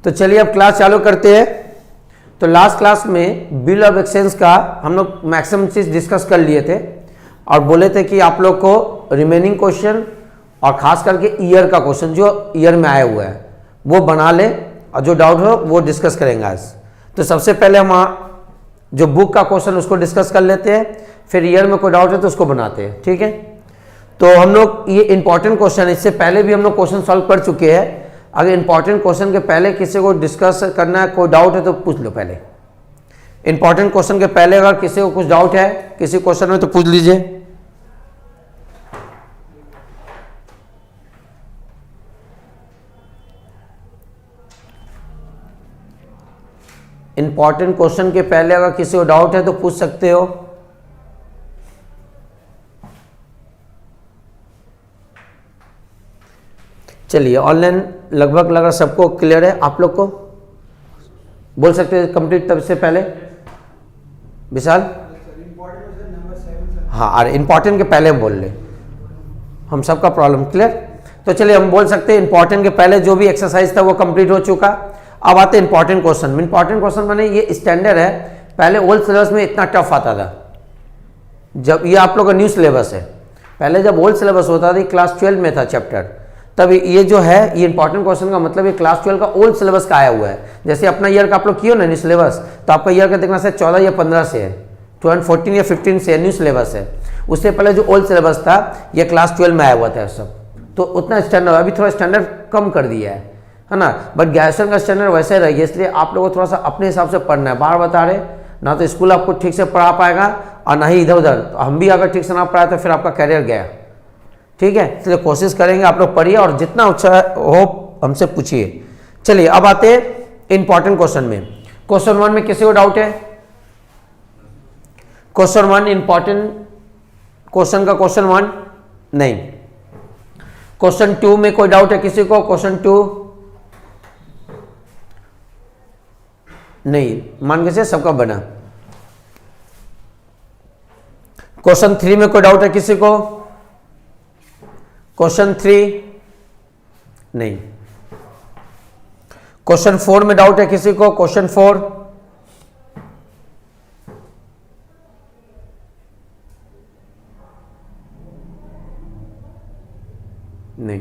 तो चलिए अब क्लास चालू करते हैं। तो लास्ट क्लास में बिल ऑफ एक्सचेंज का हम लोग मैक्सिमम चीज़ डिस्कस कर लिए थे और बोले थे कि आप लोग को रिमेनिंग क्वेश्चन और खास करके ईयर का क्वेश्चन जो ईयर में आया हुआ है वो बना ले और जो डाउट हो वो डिस्कस करेंगे आज। तो सबसे पहले हम जो बुक का क्वेश्चन उसको डिस्कस कर लेते हैं, फिर ईयर में कोई डाउट है तो उसको बनाते हैं, ठीक है। तो हम लोग ये इंपॉर्टेंट क्वेश्चन है, इससे पहले भी हम लोग क्वेश्चन सॉल्व कर चुके हैं। अगर इंपॉर्टेंट क्वेश्चन के पहले किसी को डिस्कस करना है, कोई डाउट है तो पूछ लो पहले। इंपॉर्टेंट क्वेश्चन के पहले अगर किसी को कुछ डाउट है किसी क्वेश्चन में तो पूछ लीजिए। इंपॉर्टेंट क्वेश्चन के पहले अगर किसी को डाउट है तो पूछ सकते हो। चलिए ऑनलाइन लगभग सबको क्लियर है। आप लोग को बोल सकते हैं कंप्लीट तब से पहले विशाल। हाँ अरे इंपॉर्टेंट के पहले हम बोल ले, हम सबका प्रॉब्लम क्लियर। तो चलिए हम बोल सकते हैं इंपॉर्टेंट के पहले जो भी एक्सरसाइज था वो कंप्लीट हो चुका। अब आते हैं इंपॉर्टेंट क्वेश्चन। इंपॉर्टेंट क्वेश्चन माने ये स्टैंडर्ड है, पहले ओल्ड सिलेबस में इतना टफ आता था। जब ये आप लोग का न्यू सिलेबस है, पहले जब ओल्ड सिलेबस होता था क्लास 12 में था चैप्टर, तब ये जो है ये इंपॉर्टेंट क्वेश्चन का मतलब ये क्लास 12 का ओल्ड सिलेबस का आया हुआ है। जैसे अपना ईयर का आप लोग किए ना न्यू सिलेबस, तो आपका ईयर का देखना से 14 या 15 से है, 14 या 15 से न्यू सिलेबस है। उससे पहले जो ओल्ड सिलेबस था ये क्लास 12 में आया हुआ था सब। तो उतना स्टैंडर्ड, अभी थोड़ा स्टैंडर्ड कम कर दिया है ना। बट ग्रेजुएशन का स्टैंडर्ड वैसे रहेगा, इसलिए आप लोगों को थोड़ा सा अपने हिसाब से पढ़ना है। बार बता रहे ना तो स्कूल आपको ठीक से पढ़ा पाएगा और ना ही इधर उधर। तो हम भी अगर ठीक से ना पढ़ाए तो फिर आपका करियर गया, ठीक है। इसलिए कोशिश करेंगे आप लोग पढ़िए और जितना अच्छा हो हमसे पूछिए। चलिए अब आते हैं इंपॉर्टेंट क्वेश्चन में। क्वेश्चन 1 में किसी को डाउट है? क्वेश्चन 1 इंपॉर्टेंट क्वेश्चन का क्वेश्चन 1 नहीं। क्वेश्चन 2 में कोई डाउट है किसी को? क्वेश्चन 2 नहीं, मान के से सबका बना। क्वेश्चन 3 में कोई डाउट है किसी को? क्वेश्चन 3 नहीं। क्वेश्चन 4 में डाउट है किसी को? क्वेश्चन 4 नहीं।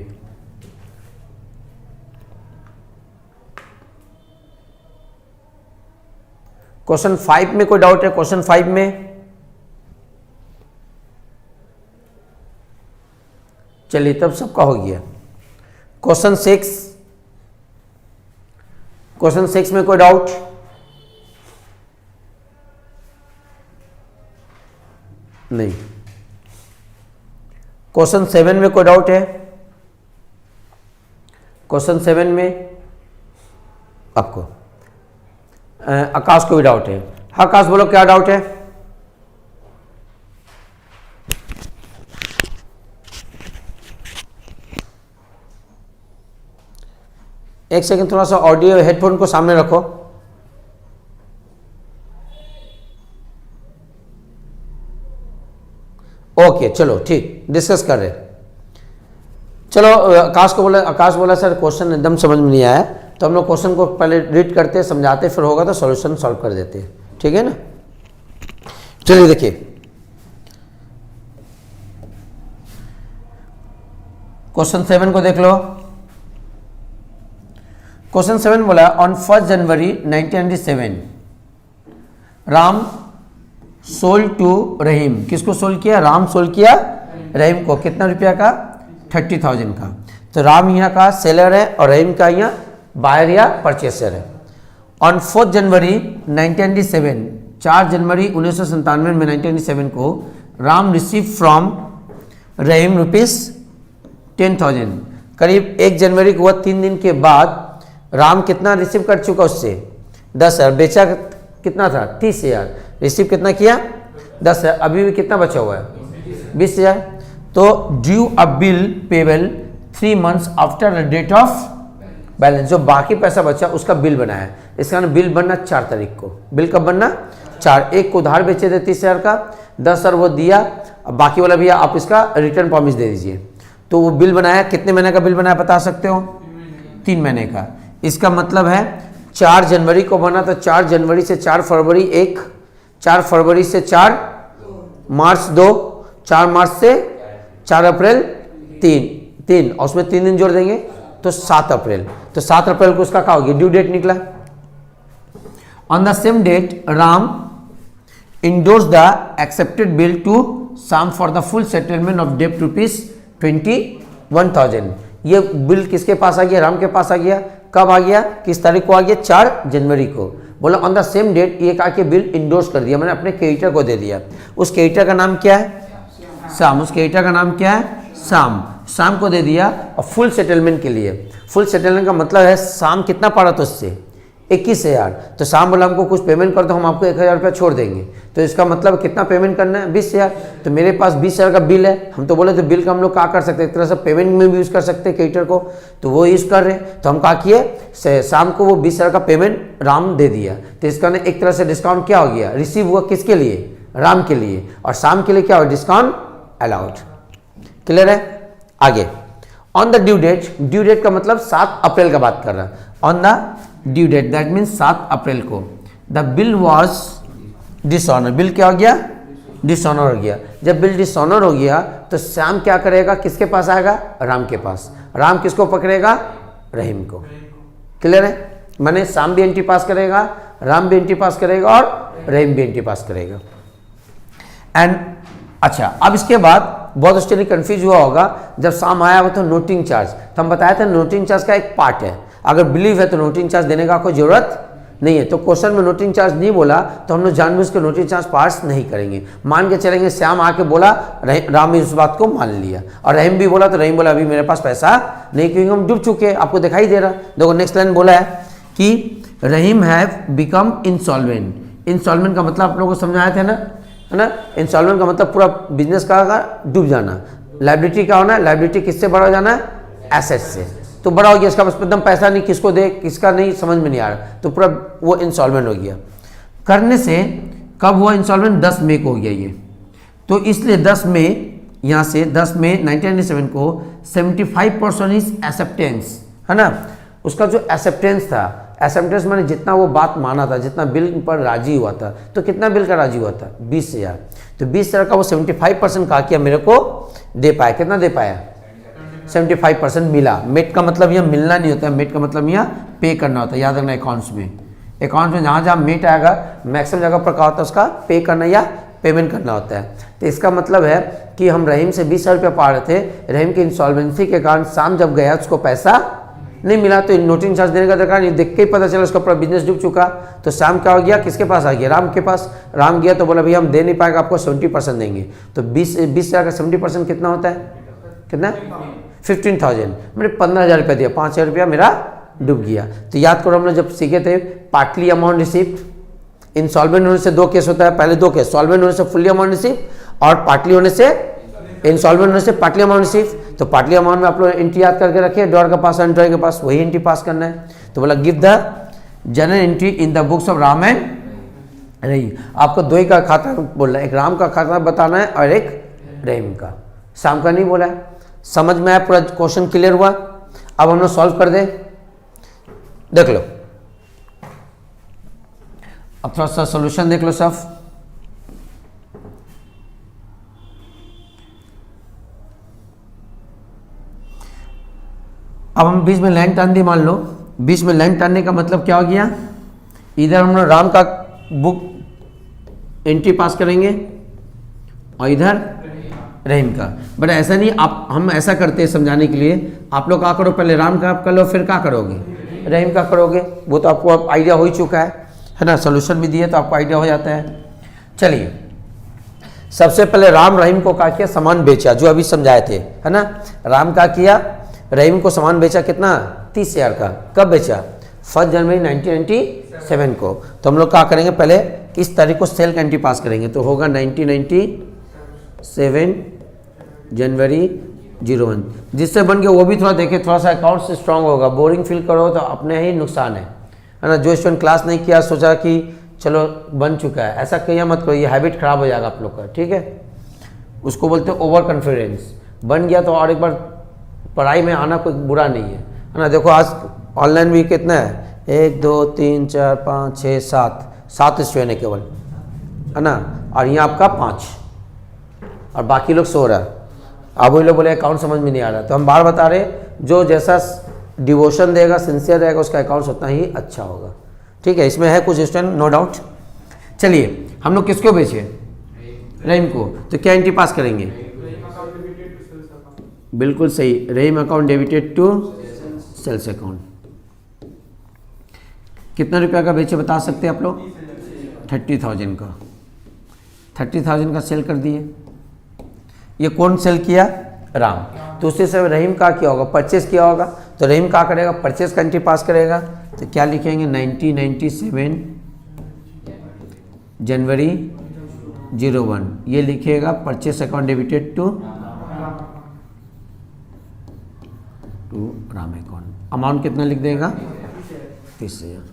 क्वेश्चन 5 में कोई डाउट है? क्वेश्चन 5 में चलिए तब सबका हो गया। क्वेश्चन 6 में कोई डाउट? नहीं। क्वेश्चन 7 में कोई डाउट है? क्वेश्चन 7 में आपको आकाश को भी डाउट है। हाँ आकाश बोलो क्या डाउट है? एक सेकंड, थोड़ा सा ऑडियो हेडफोन को सामने रखो। ओके चलो ठीक, डिस्कस कर रहे। चलो आकाश को बोला, आकाश बोला सर क्वेश्चन एकदम समझ में नहीं आया, तो हम लोग क्वेश्चन को पहले रीड करते समझाते फिर होगा तो सॉल्यूशन सॉल्व कर देते हैं, ठीक है ना। चलिए देखिए क्वेश्चन 7 को देख लो। क्वेश्चन 7 बोला on 1 January 1997 Ram sold to Rahim. किसको सोल्ड किया? राम सोल्ड किया रहीम को। कितना रुपया का? 30,000 का। तो राम यहाँ का सेलर है और रहीम का यहाँ बायर या परचेसर है। ऑन 4 जनवरी 1997 4 जनवरी 1997 में 1997 को राम रिसीव फ्रॉम रहीम ₹10,000। करीब 1 जनवरी को 3 दिन के बाद राम कितना रिसीव कर चुका उससे? 10,000। बेचा कितना था? 30,000। रिसीव कितना किया? 10,000। अभी भी कितना बचा हुआ है? 20,000। तो due a bill payable 3 months after the date of balance. जो बाकी पैसा बचा उसका बिल बनाया। इसका बिल बनना 4 तारीख को। बिल कब बनना? 4। एक को उधार बेचे थे 30,000 का, 10,000 वो दिया, अब बाकी वाला भैया आप इसका रिटर्न प्रॉमिस दे दीजिए। तो वो बिल बनाया। कितने महीने का बिल बनाया बता सकते हो? 3 महीने का। इसका मतलब है 4 जनवरी को बना तो 4 जनवरी से 4 फरवरी 1, 4 फरवरी से 4 मार्च 2, 4 मार्च से 4 अप्रैल 3 और उसमें 3 दिन जोड़ देंगे तो 7 अप्रैल। तो 7 अप्रैल को उसका क्या हो गया, ड्यू डेट निकला। On the same date Ram endorsed the accepted bill to Shyam for the full settlement of डेप्ट ₹21,000। ये बिल किसके पास आ गया, राम के पास आ गया। कब आ गया, किस तारीख को आ गया, 4 जनवरी को। बोला ऑन द सेम डेट ये कहा कि बिल इंडोर्स कर दिया, मैंने अपने क्रेडिटर को दे दिया। उस क्रेडिटर का नाम क्या है, शाम। उस क्रेडिटर का नाम क्या है, शाम। शाम को दे दिया और फुल सेटलमेंट के लिए। फुल सेटलमेंट का मतलब है शाम कितना पड़ा तो उससे 21,000। तो शाम बोला हमको कुछ पेमेंट कर दो, हम आपको 1,000 रुपया छोड़ देंगे। तो इसका मतलब कितना पेमेंट करना है, 20,000। तो मेरे पास 20,000 का बिल है। हम तो बोले तो बिल का हम लोग क्या कर सकते हैं, एक तरह से पेमेंट में भी यूज़ कर सकते हैं क्रेडिटर को, तो वो यूज़ कर रहे हैं। तो हम क्या किए, शाम को वो 20,000 का पेमेंट राम दे दिया। तो इसका ने एक तरह से डिस्काउंट क्या हो गया, रिसीव हुआ किसके लिए, राम के लिए, और शाम के लिए क्या हुआ, डिस्काउंट अलाउड। क्लियर है। आगे on the due date, due date का मतलब 7 अप्रैल का बात कर रहा है। On the due date that means 7 April को the bill was dishonour. Bill क्या हो गया, डिसऑनर हो गया। जब बिल डिसऑनर हो गया तो श्याम क्या करेगा, किसके पास आएगा, राम के पास। राम किसको पकड़ेगा, रहीम को। क्लियर है। मैंने श्याम भी एंट्री पास करेगा, राम भी एंट्री पास करेगा और रहीम भी एंट्री पास करेगा। एंड अच्छा, अब इसके बाद बहुत स्टडी कंफ्यूज हुआ होगा, जब शाम आया हुआ तो नोटिंग चार्ज, तो हम बताया था नोटिंग चार्ज का एक पार्ट है। अगर बिलीव है तो नोटिंग चार्ज देने का कोई जरूरत नहीं है। तो क्वेश्चन में नोटिंग चार्ज नहीं बोला तो हम लोग जानबूझ के नोटिंग चार्ज पास नहीं करेंगे। मान के चलेंगे श्याम आके बोला, राम भी उस बात को मान लिया, और रहीम भी बोला तो रहीम बोला अभी मेरे पास पैसा नहीं, क्योंकि हम डूब चुके, आपको दिखाई दे रहा। देखो नेक्स्ट लाइन बोला है कि रहीम हैव बिकम इंसॉल्वेंट। इंसॉल्वेंट का मतलब आप लोगों को समझाया था ना, है ना। इंसॉल्वेंट का मतलब पूरा बिजनेस का डूब जाना। लायबिलिटी का होना है, लायबिलिटी किससे बड़ा हो जाना है, एसेट से। तो बड़ा हो गया, इसका बस एकदम पैसा नहीं, किसको दे किसका नहीं समझ में नहीं आ रहा, तो पूरा वो इंसॉल्वेंट हो गया। करने से कब हुआ इंसॉल्वेंट, 10 मई को हो गया ये। तो इसलिए 10 मई, यहाँ से 10 मई 1997 को 75% इज एक्सेप्टेंस, है ना। उसका जो एक्सेप्टेंस था, एक्सेप्टेंस मैंने जितना वो बात माना था, जितना बिल पर राजी हुआ था, तो कितना बिल का राजी हुआ था, 20,000। तो 20,000 का वो 75% कहा कि मेरे को दे पाया। कितना दे पाया, 75% मिला। मेट का मतलब यह मिलना नहीं होता है, मेट का मतलब यह पे करना होता है। याद रखना अकाउंट्स में, अकाउंट्स में जहाँ जहाँ मेट आएगा मैक्सिमम जगह पर क्या होता है, उसका पे करना या पेमेंट करना होता है। तो इसका मतलब है कि हम रहीम से 20,000 रुपया पा रहे थे, रहीम की इंसॉल्वेंसी के कारण शाम जब गया उसको पैसा नहीं मिला, तो नोटिंग चार्ज देने का दरकार नहीं, देख के ही पता चला उसका पूरा बिजनेस डूब चुका। तो शाम क्या हो गया, किसके पास आ गया, राम के पास। राम गया तो बोला भैया हम दे नहीं पाएगा, आपको 70% देंगे। तो 20,000 का 70% कितना होता है, कितना, 15,000। मैंने 15,000 रुपया दिया, 5,000 रुपया मेरा डूब गया। तो याद करो हम लोग जब सीखे थे पार्टली अमाउंट रिसीव्ड। इंसॉल्वेंट होने से 2 केस होता है, पहले 2 केस, सॉल्वेंट होने से फुल्ली अमाउंट रिसीव और पार्टली होने से, इंसॉल्वेंट होने से पार्टली अमाउंट रिसीव। तो पार्टली अमाउंट में आप लोग एंट्री याद करके रखिए, ड्रॉअर के पास, एंट्री के पास वही एंट्री पास करना है। तो बोला give the general entry in the books of Ram and Rahim. आपको 2 ही का खाता बोलना है, एक राम का खाता बताना है और एक रहीम का, शाम का नहीं बोला है। समझ में आया, पूरा क्वेश्चन क्लियर हुआ। अब हम लोग सॉल्व कर दे, देख लो। अब थोड़ा सा सॉल्यूशन देख लो सब। अब हम बीच में लाइन टान दी, मान लो बीच में लाइन टानने का मतलब क्या हो गया, इधर हम लोग राम का बुक एंट्री पास करेंगे और इधर रहीम का। बट ऐसा नहीं, आप हम ऐसा करते हैं समझाने के लिए, आप लोग क्या करो, पहले राम का आप कर लो, फिर क्या करोगे, रहीम का करोगे। वो तो आपको अब आइडिया हो ही चुका है ना, सोल्यूशन भी दिए तो आपको आइडिया हो जाता है। चलिए, सबसे पहले राम रहीम को क्या किया, सामान बेचा, जो अभी समझाए थे, है ना। राम का किया, रहीम को सामान बेचा, कितना, 30,000 का। कब बेचा, 1 जनवरी 1997 को। तो हम लोग क्या करेंगे, पहले इस तारीख को सेल का एंट्री पास करेंगे, तो होगा 1997 जनवरी 01। जिससे बन के वो भी थोड़ा देखे, थोड़ा सा अकाउंट से स्ट्रांग होगा। बोरिंग फील करो तो अपने ही नुकसान है ना। जो स्टूडेंट क्लास नहीं किया, सोचा कि चलो बन चुका है, ऐसा कहिए मत करो, ये हैबिट खराब हो जाएगा आप लोग का, ठीक है। उसको बोलते हैं ओवर कॉन्फिडेंस। बन गया तो और एक बार पढ़ाई में आना कोई बुरा नहीं है ना। देखो आज ऑनलाइन भी कितना है, 1 2 3 4 5 6 7 स्टूडेंट है केवल, है ना, और यहाँ आपका 5 और बाकी लोग सो रहा है। अब वही लोग बोले अकाउंट समझ में नहीं आ रहा, तो हम बार बता रहे जो जैसा डिवोशन देगा, सिंसियर रहेगा, उसका अकाउंट्स उतना ही अच्छा होगा। ठीक है, इसमें है कुछ स्टूडेंट, नो डाउट। चलिए हम लोग किसको बेचे, रहीम को, तो क्या एंट्री पास करेंगे, बिल्कुल सही, Rahim account debited to sales account. कितना रुपया का बेचे बता सकते हैं आप लोग, 30,000 का, 30,000 का सेल कर दिए। ये कौन सेल किया, राम, तो उससे से रहीम का क्या होगा, परचेस किया होगा, तो रहीम का करेगा, परचेस का एंट्री पास करेगा, तो क्या लिखेंगे 1997 जनवरी 01, ये लिखेगा purchase account debited to Ram account. Amount कितना लिख देगा, 30,000।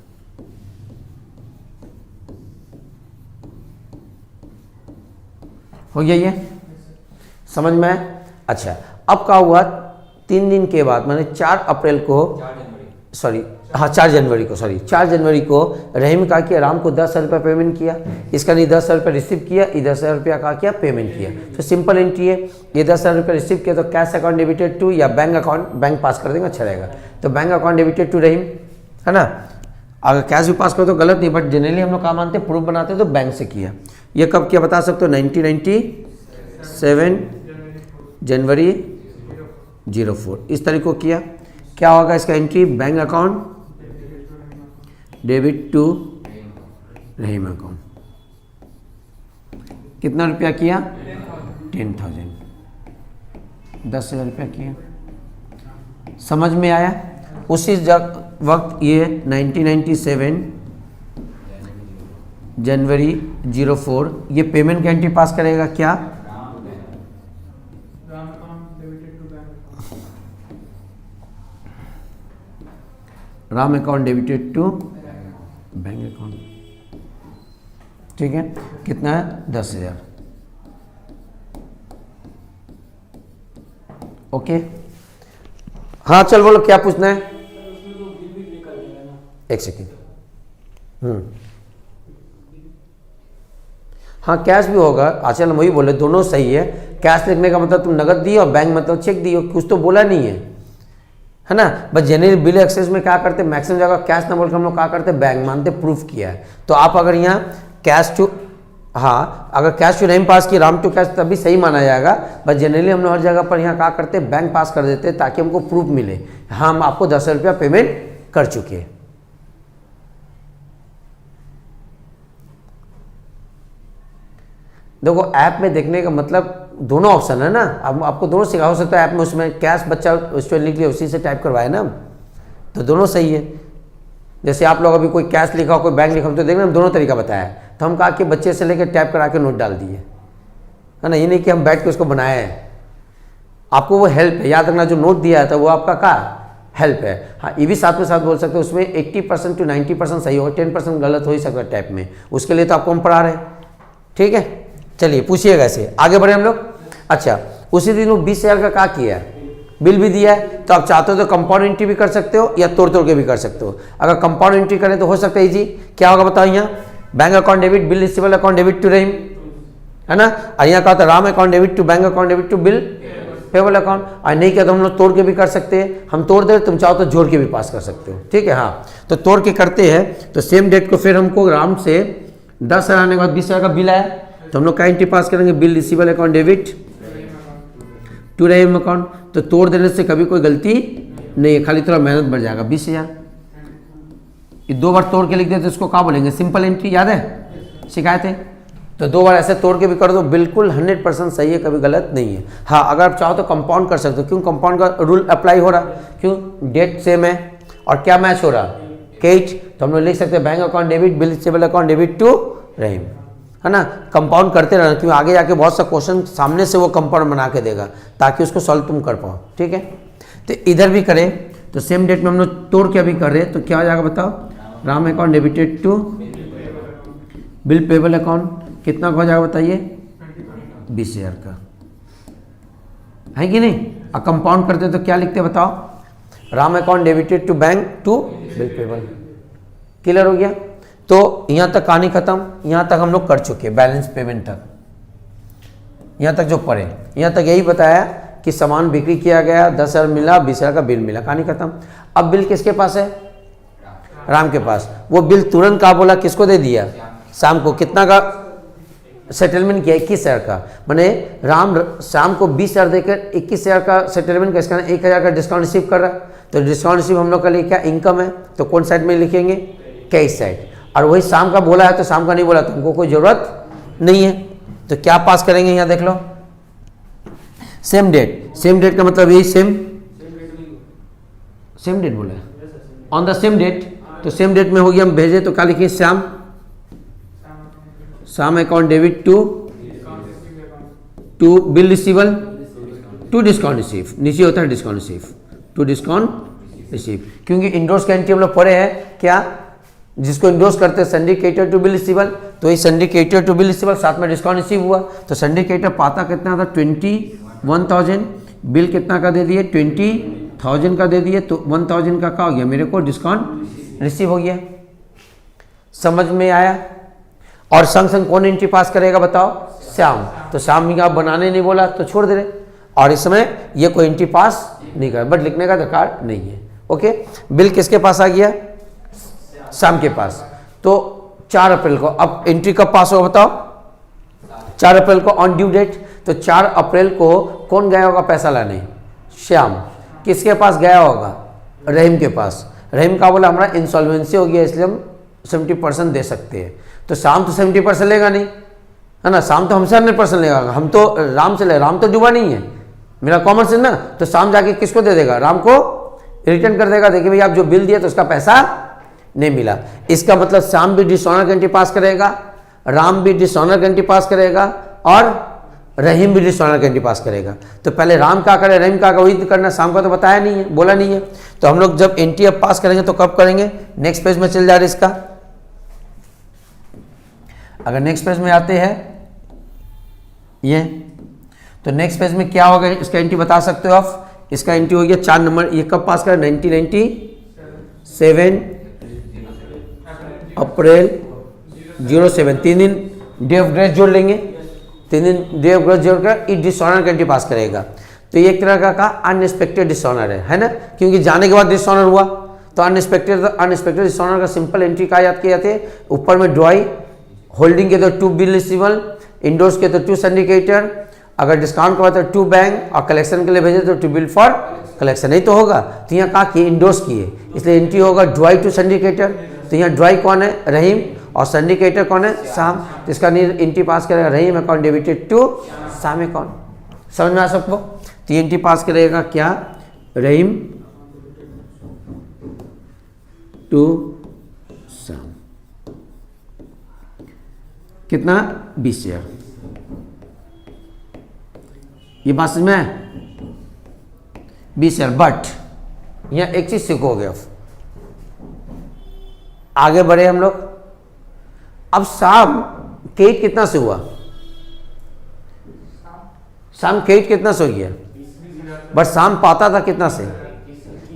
हो गया ये समझ में। अच्छा, अब क्या हुआ, 3 दिन के बाद मैंने 4 अप्रैल को, सॉरी हाँ 4 जनवरी को, सॉरी 4 जनवरी को रहीम का किया, राम को 10,000 रुपये पेमेंट किया, इसका नहीं 10,000 रुपये रिसीव किया, ये 10,000 रुपया का किया पेमेंट किया। तो सिंपल एंट्री है, ये 10,000 रुपये रिसीव किया तो कैश अकाउंट डेबिटेड टू, या बैंक अकाउंट, बैंक पास कर देंगे अच्छा रहेगा, तो bank account debited to Rahim, है ना। अगर कैश भी पास करो तो गलत नहीं, बट जनरली हम लोग काम मानते हैं, प्रूफ बनाते हैं, तो बैंक से किया। ये कब किया बता सकते हो, 1997 जनवरी 04, इस तारीख को किया। क्या होगा इसका entry, bank account debit to Rahim account. कितना रुपया किया, 10,000, 10,000 रुपया किया। समझ में आया। उसी वक्त ये 1997 जनवरी 04, ये पेमेंट का एंट्री पास करेगा क्या, Ram account debited to bank account. ठीक है, कितना है, 10,000। ओके, हाँ चल बोलो क्या पूछना है, एक सेकेंड। हाँ कैश भी होगा, आजकल हम वही बोले दोनों सही है। कैश लिखने का मतलब तुम नगद दिए और बैंक मतलब चेक दिए, कुछ तो बोला नहीं है ना। बस जनरली बिल एक्सेस में क्या करते, मैक्सिमम जगह कैश ना बोल के हम लोग क्या करते, बैंक मानते, प्रूफ किया है। तो आप अगर यहाँ कैश टू, हाँ अगर कैश टू रहीम पास की, राम टू कैश, तभी सही माना जाएगा। बस जनरली हम लोग हर जगह पर यहाँ क्या करते, बैंक पास कर देते ताकि हमको प्रूफ मिले, हाँ हम आपको 10,000 रुपया पेमेंट कर चुके हैं। देखो ऐप में देखने का मतलब दोनों ऑप्शन है ना, अब आपको दोनों सिखा हो सकता है। ऐप में उसमें कैश बच्चा स्टूडेंट लिख लिया, उसी से टाइप करवाए ना, तो दोनों सही है। जैसे आप लोग अभी कोई कैश लिखा हो, कोई बैंक लिखा हो, तो देखना हम दोनों तरीका बताया है। तो हम कहा कि बच्चे से लेकर टाइप करा के नोट डाल दिए, है ना, ये नहीं कि हम बैठ के उसको बनाया है। आपको वो हेल्प है, याद रखना जो नोट दिया है तो वो आपका क्या हेल्प है। हाँ ये भी साथ में साथ बोल सकते हो, उसमें 80% to 90% सही होगा, 10% गलत हो ही सकता है टाइप में, उसके लिए तो आपको हम पढ़ा रहे हैं। ठीक है, चलिए पूछिएगा, ऐसे आगे बढ़े हम लोग। अच्छा, उसी दिन वो 20,000 का क्या किया है, बिल भी दिया है, तो आप चाहते हो तो कंपाउंड एंट्री भी कर सकते हो या तोड़ तोड़ के भी कर सकते हो। अगर कंपाउंड एंट्री करें तो हो सकता है इजी, क्या होगा बताओ, यहाँ bank account debit, bill receivable account debit to Rahim, है ना, और यहाँ कहा था Ram account debit to bank account debit to bill payable account. और नहीं किया तो हम लोग तोड़ के भी कर सकते हैं, हम तोड़ दे, तुम चाहो तो जोड़ के भी पास कर सकते हो। ठीक है, हाँ तो तोड़ के करते हैं। तो सेम डेट को फिर हमको राम से 10,000 आने के बाद 20,000 का बिल आया, तो हम लोग क्या एंट्री पास करेंगे, bill receivable account debit to Rahim account. तो तोड़ देने से कभी कोई गलती नहीं है, खाली थोड़ा मेहनत बढ़ जाएगा। 20,000 ये 2 बार तोड़ के लिख देते, इसको क्या बोलेंगे, सिंपल एंट्री, याद है शिकायत है। तो 2 बार ऐसे तोड़ के भी कर दो, बिल्कुल 100% सही है, कभी गलत नहीं है। हाँ अगर आप चाहो तो कंपाउंड कर सकते हो, क्यों कंपाउंड का रूल अप्लाई हो रहा, क्यों डेट सेम है और क्या मैच हो रहा, कैच, तो हम लोग लिख सकते हैं bank account debit, bill receivable account debit to Rahim, है ना। कंपाउंड करते रहना, क्योंकि आगे जाके बहुत सा क्वेश्चन सामने से वो कंपाउंड बना के देगा, ताकि उसको सॉल्व तुम कर पाओ। ठीक है, तो इधर भी करें तो सेम डेट में हम लोग तोड़ के अभी कर रहे हैं, तो क्या हो जाएगा बताओ, Ram account debited to bill payable account, कितना हो जाएगा बताइए, 20,000 का, है कि नहीं। अब कंपाउंड करते तो क्या लिखते बताओ, Ram account debited to bank to bill payable. Clear हो गया? तो यहाँ तक कहानी खत्म, यहाँ तक हम लोग कर चुके बैलेंस पेमेंट तक। यहाँ तक जो पढ़े, यहाँ तक यही बताया कि सामान बिक्री किया गया, 10,000 मिला, 20,000 का बिल मिला, कहानी खत्म। अब बिल किसके पास है? राम के पास। वो बिल तुरंत का बोला किसको दे दिया? शाम को। कितना का सेटलमेंट किया? 21,000 का। मैंने राम शाम को 20,000 देकर 21,000 का सेटलमेंट का, इसका 1,000 का डिस्काउंट रिसीव कर रहा है। तो डिस्काउंट रिसीव हम लोग का लिए क्या? इनकम है। तो कौन साइड में लिखेंगे? Cash side. और वही शाम का बोला है तो शाम का नहीं बोला तो हमको कोई जरूरत नहीं है। तो क्या पास करेंगे? यहाँ देख लो, सेम डेट। सेम डेट का मतलब यही सेम डेट बोला है, ऑन द सेम डेट। तो सेम डेट में हो गया, हम भेजे तो क्या लिखिए? Shyam account debit to bill receivable to discount receive. नीचे होता है discount receive, to discount receive. क्योंकि इंडोर्स का एंट्री हम लोग पढ़े हैं क्या? जिसको इंडोर्स करते हैं सिंडिकेटर टू बिल रिसीवल, तो ये सिंडिकेटर टू बिल रिसीवल साथ में डिस्काउंट रिसीव हुआ। तो सिंडिकेटर पाता कितना था? 21,000। बिल कितना का दे दिए? 20,000 का दे दिए। तो 1,000 का हो गया मेरे को? डिस्काउंट रिसीव हो गया। समझ में आया? और संग संग कौन एंट्री पास करेगा बताओ? श्याम। तो श्याम का बनाने नहीं बोला तो छोड़ दे रहे। और इस समय ये कोई एंट्री पास नहीं कर, बट लिखने का दरकार नहीं है। ओके, बिल किसके पास आ गया? शाम के पास। तो 4 अप्रैल को अब एंट्री कब पास होगा बताओ? 4 अप्रैल को ऑन ड्यू डेट। तो 4 अप्रैल को कौन गया होगा पैसा लाने? श्याम। किसके पास गया होगा? रहीम के पास। रहीम का बोला हमारा इंसॉल्वेंसी हो गया इसलिए हम 70% दे सकते हैं। तो शाम तो 70% लेगा नहीं, है ना? शाम तो हमसे 100% लेगा। हम तो राम से ले, राम तो डूबा नहीं है, मेरा कॉमर्स है ना। तो शाम जाके किसको दे देगा? राम को रिटर्न कर देगा। देखिए भाई आप जो बिल दिए तो उसका पैसा नहीं मिला। इसका मतलब शाम भी डिसऑनर का एंट्री पास करेगा, राम भी डिसऑनर का एंट्री पास करेगा और रहीम भी डिसऑनर का एंट्री पास करेगा। तो पहले राम का करे, रहीम का वही करना, शाम का तो बताया नहीं है, बोला नहीं है। तो हम लोग जब एंट्री अब पास करेंगे तो कब करेंगे? नेक्स्ट पेज में चल जा रहे इसका। अगर नेक्स्ट पेज में आते हैं ये, तो नेक्स्ट पेज में क्या होगा इसका एंट्री बता सकते हो आप? इसका एंट्री हो गया 4 नंबर। ये कब पास करें? 1997 अप्रैल 07। 3 दिन डे ऑफ ग्रेस जोड़ लेंगे। 3 दिन डे ऑफ ग्रेस जोड़कर इस डिसऑनर का एंट्री पास करेगा। तो ये एक तरह का अनएक्सपेक्टेड डिसऑनर है ना? क्योंकि जाने के बाद डिसऑनर हुआ तो अनएक्सपेक्टेड डिसऑनर का सिंपल एंट्री का याद किए जाते हैं। ऊपर में ड्रॉई, होल्डिंग के तो 2 बिल रिसीवल, इंडोर्स के तो 2 सिंडिकेटर, अगर डिस्काउंट करवा तो 2 बैंक, और कलेक्शन के लिए भेजे तो 2 बिल फॉर कलेक्शन। नहीं तो होगा। तो यहाँ कहा कि इंडोर्स किए, इसलिए एंट्री होगा ड्रॉई टू सिंडिकेटर। तो यहाँ ड्रॉई कौन है? रहीम। और सिंडिकेटर कौन है? शाम। तो इसका एंट्री पास करेगा रहीम अकाउंट डेबिटेड टू शाम अकाउंट। समझ में आ सबको? तो एंट्री पास करेगा क्या? रहीम टू शाम। कितना? 20,000। ये बात समझ में? 20,000। बट यहाँ एक चीज सीखोगे, अब आगे बढ़े हम लोग। अब शाम क्रेडिट कितना से हुआ? शाम क्रेडिट कितना से हो गया? बट शाम पाता था कितना से?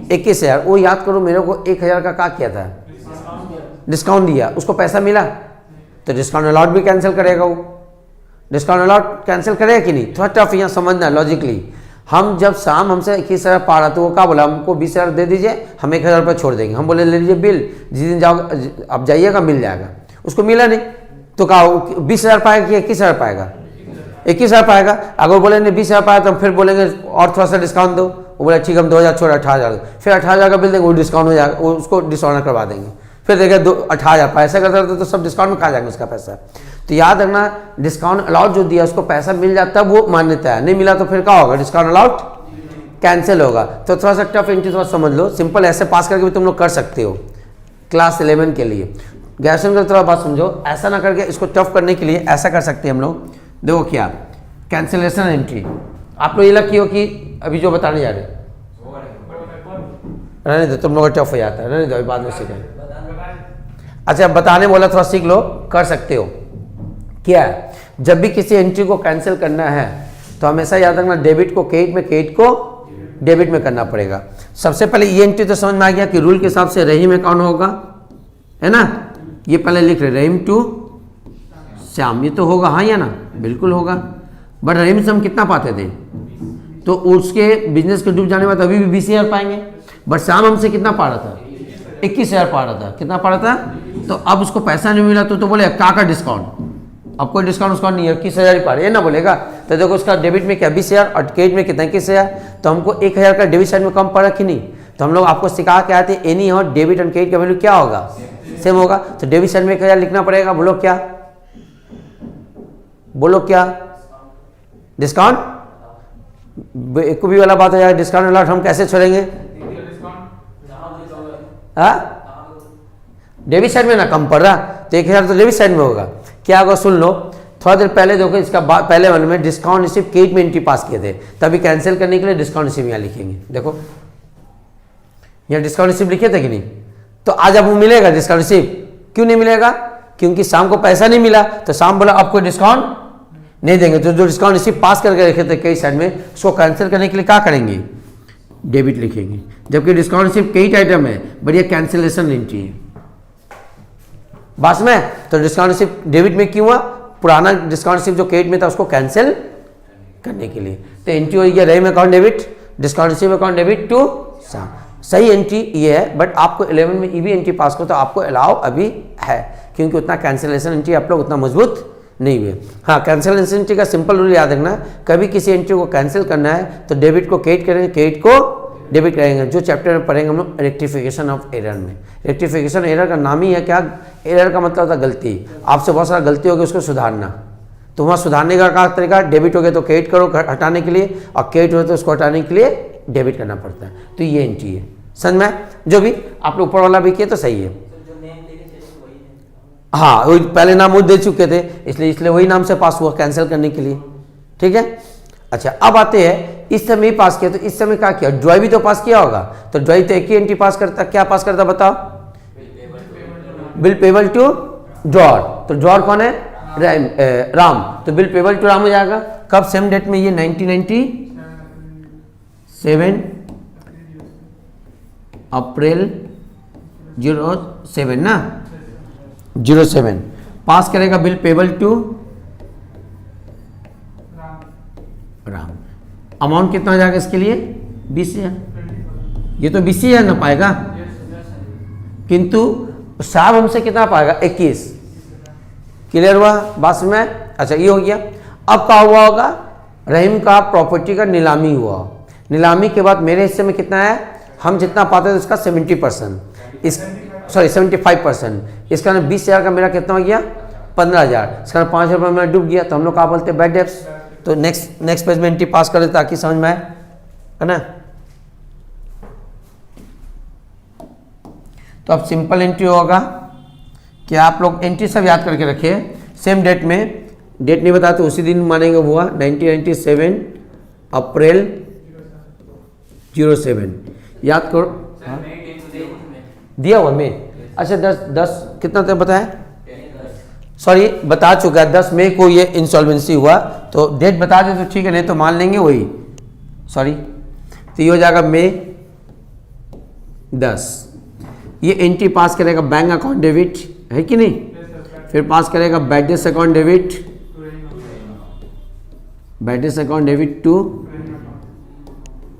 21,000। वो याद करो, मेरे को 1,000 का क्या किया था? डिस्काउंट दिया, उसको पैसा मिला। तो डिस्काउंट अलॉट भी कैंसिल करेगा वो। डिस्काउंट अलॉट कैंसिल करेगा कि नहीं? थोड़ा टफ यहाँ समझना लॉजिकली। हम जब शाम हमसे 21,000 पा रहा तो वो क्या बोला? हमको 20,000 दे दीजिए, हम 1,000 रुपये छोड़ देंगे। हम बोले ले लीजिए बिल, जिस दिन जाओ अब जाइएगा मिल जाएगा। उसको मिला नहीं तो कहा 20,000 पाएगा कि 21,000 पाएगा? 21,000 पाएगा। अगर बोले नहीं 20,000 पाया तो हम फिर बोलेंगे और थोड़ा सा डिस्काउंट दो। वो बोला ठीक हम 2,000 छोड़ 18,000, फिर 18,000 का बिल देंगे, वो डिस्काउंट हो जाएगा, वो उसको डिसऑनर करवा देंगे। फिर देखे 18,000 पैसा करता तो सब डिस्काउंट में खा जाएंगे उसका पैसा। तो याद रखना, डिस्काउंट अलाउट जो दिया उसको पैसा मिल जाता है वो मान्यता है, नहीं मिला तो फिर क्या होगा? डिस्काउंट अलाउट कैंसिल होगा। तो थोड़ा सा टफ एंट्री थोड़ा समझ लो। सिंपल ऐसे पास करके भी तुम लोग कर सकते हो क्लास 11 के लिए। ग्रेजुएशन का थोड़ा बात समझो, ऐसा ना करके इसको टफ करने के लिए ऐसा कर सकते हैं हम लोग। देखो क्या कैंसिलेशन एंट्री, आप लोग ये लग हो कि अभी जो बताने जा रहे रहने दो, तुम लोग टफ हो जाता है, रहने दो बाद में सीखें। अच्छा बताने बोला थोड़ा सीख लो, कर सकते हो। क्या है? जब भी किसी एंट्री को कैंसिल करना है तो हमेशा याद रखना डेबिट को क्रेडिट में, क्रेडिट को डेबिट में करना पड़ेगा। सबसे पहले ये एंट्री तो समझ में आ गया कि रूल के हिसाब से रहीम अकाउंट होगा, है ना। ये पहले लिख रहे रहीम टू श्याम, ये तो होगा हाँ या ना, बिल्कुल होगा। बट रहीम से हम कितना पाते थे, तो उसके बिजनेस के डूब जाने के बाद अभी भी 20,000 पाएंगे। बट श्याम हमसे कितना पा रहा था, 21,000 पा रहा था। कितना पा रहा था, तो अब उसको पैसा नहीं मिला तो बोले का डिस्काउंट, अब कोई डिस्काउंट उसका नहीं है, 21,000 ही पा रहे, ये ना बोलेगा। तो देखो उसका डेबिट में क्या 20,000 और क्रेडिट में कितना 21,000, तो हमको 1,000 का डेबिट साइड में कम पड़ा कि नहीं। तो हम लोग आपको सिखा के आए थे एनी और डेबिट एंड क्रेडिट का वैल्यू क्या होगा, सेम होगा। तो डेबिट साइड में 1,000 लिखना पड़ेगा, बोलो क्या, बोलो क्या, डिस्काउंट। एक भी वाला बात हो जाएगा, डिस्काउंट वाला हम कैसे छोड़ेंगे, डेबिट साइड में ना कम पड़ रहा, तो 1,000 तो डेबिट साइड में होगा। क्या होगा सुन लो, थोड़ा देर पहले देखो इसका पहले वाले में डिस्काउंट रिसीव क्रेडिट में एंट्री पास किए थे, तभी कैंसिल करने के लिए डिस्काउंट रिसीव यहाँ लिखेंगे। देखो यहाँ डिस्काउंट रिसीव लिखे थे कि नहीं, तो आज अब वो मिलेगा डिस्काउंट रिसीव, क्यों नहीं मिलेगा, क्योंकि शाम को पैसा नहीं मिला, तो शाम बोला अब कोई डिस्काउंट नहीं देंगे। तो जो डिस्काउंट रिसीव पास करके रखे थे कई साइड में, उसको कैंसिल करने के लिए क्या करेंगे, डेबिट लिखेंगे। जबकि डिस्काउंट रिसीव कई आइटम है, बट ये कैंसिलेशन एंट्री है बस में। तो डिस्काउंट रिसीव डेबिट में क्यों हुआ, पुराना डिस्काउंट रिसीव जो क्रेडिट में था उसको कैंसिल करने के लिए। तो एंट्री हो गया Rahim account debit, discount receive account debit to Shyam. सही एंट्री ये है, बट आपको 11 में ईवी एंट्री पास करो तो आपको अलाउ अभी है, क्योंकि उतना कैंसिलेशन एंट्री आप लोग उतना मजबूत नहीं हुए। हाँ, कैंसिलेशन एंट्री का सिंपल रूल याद रखना, कभी किसी एंट्री को कैंसिल करना है तो डेबिट को क्रेडिट करेंगे, क्रेडिट को डेबिट करेंगे। जो चैप्टर में पढ़ेंगे हम लोग रेक्टिफिकेशन ऑफ एरर में। रेक्टिफिकेशन एरर का नाम ही है क्या, एरर का मतलब होता है गलती, आपसे बहुत सारा गलती हो गई उसको सुधारना। तो वहाँ सुधारने का क्या तरीका, डेबिट हो गया तो क्रेडिट करो हटाने के लिए, और क्रेडिट हो तो उसको हटाने के लिए डेबिट करना पड़ता है। तो ये एंट्री है, समझ में। जो भी आप लोग ऊपर वाला भी किए तो सही है। हाँ, वही पहले नाम वो दे चुके थे, इसलिए वही नाम से पास हुआ कैंसिल करने के लिए, ठीक है। अच्छा, अब आते हैं इस समय ही पास किया, तो इस समय क्या किया, ड्रॉय भी तो पास किया होगा। तो ड्रॉय तो एक ही एंट्री पास करता, क्या पास करता बताओ, बिल पेबल टू ड्रॉर। तो ड्रॉर कौन है, राम, तो बिल पेबल टू राम हो जाएगा। कब, सेम डेट में, ये 1997 अप्रैल 07 ना, 07 पास करेगा bill payable to Ram. Amount कितना हो जाएगा इसके लिए, 20,000। ये तो 20,000 ना पाएगा, किंतु साहब हमसे कितना पाएगा, 21। क्लियर हुआ बात में। अच्छा, ये हो गया। अब क्या हुआ होगा, रहीम का प्रॉपर्टी का नीलामी हुआ, नीलामी के बाद मेरे हिस्से में कितना है, हम जितना पाते थे उसका 70%, इस 75%। इसका 20,000 का मेरा कितना हो गया, 15,000। इसका 5,000 रुपये मेरा डूब गया, तो हम लोग क्या बोलते हैं, बैड डेब्ट्स। तो नेक्स्ट पेज में एंट्री पास कर देते ताकि समझ में आए, है ना। तो अब सिंपल एंट्री होगा कि आप लोग एंट्री सब याद करके रखिए। सेम डेट में, डेट नहीं बताते उसी दिन मानेंगे, हुआ 1997 अप्रैल 07, याद करो। दिया हुआ में, अच्छा 10 कितना तक बताया, सॉरी बता चुका है, 10 मई को ये इंसॉल्वेंसी हुआ। तो डेट बता दे तो ठीक है, नहीं तो मान लेंगे वही, सॉरी। तो ये हो जाएगा मई 10। ये एंट्री पास करेगा बैंक अकाउंट डेबिट, है कि नहीं, फिर पास करेगा bad debts account debit, bad debts account debit to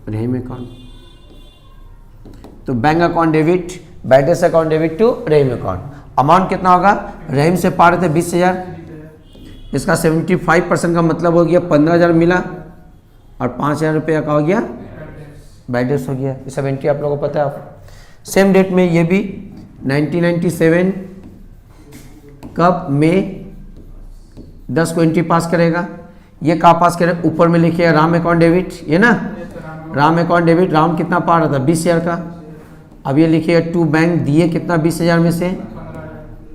Rahim account. तो bank account debit, bad debts account debit to Rahim account. Amount कितना होगा, रहीम से पा रहे थे 20,000, इसका 75% का मतलब हो गया 15,000 मिला, और 5,000 रुपया का हो गया बैड डेट्स हो गया। ये सब एंट्री आप लोगों को पता है। सेम डेट में ये भी 1997 कब, मई 10 को एंट्री पास करेगा। ये कहाँ पास करेगा, ऊपर में लिखिएगा राम अकाउंट डेबिट, ये ना राम अकाउंट डेबिट। राम कितना पा रहा था, 20,000 का। अब ये लिखिएगा टू बैंक दिए कितना, 20,000 में से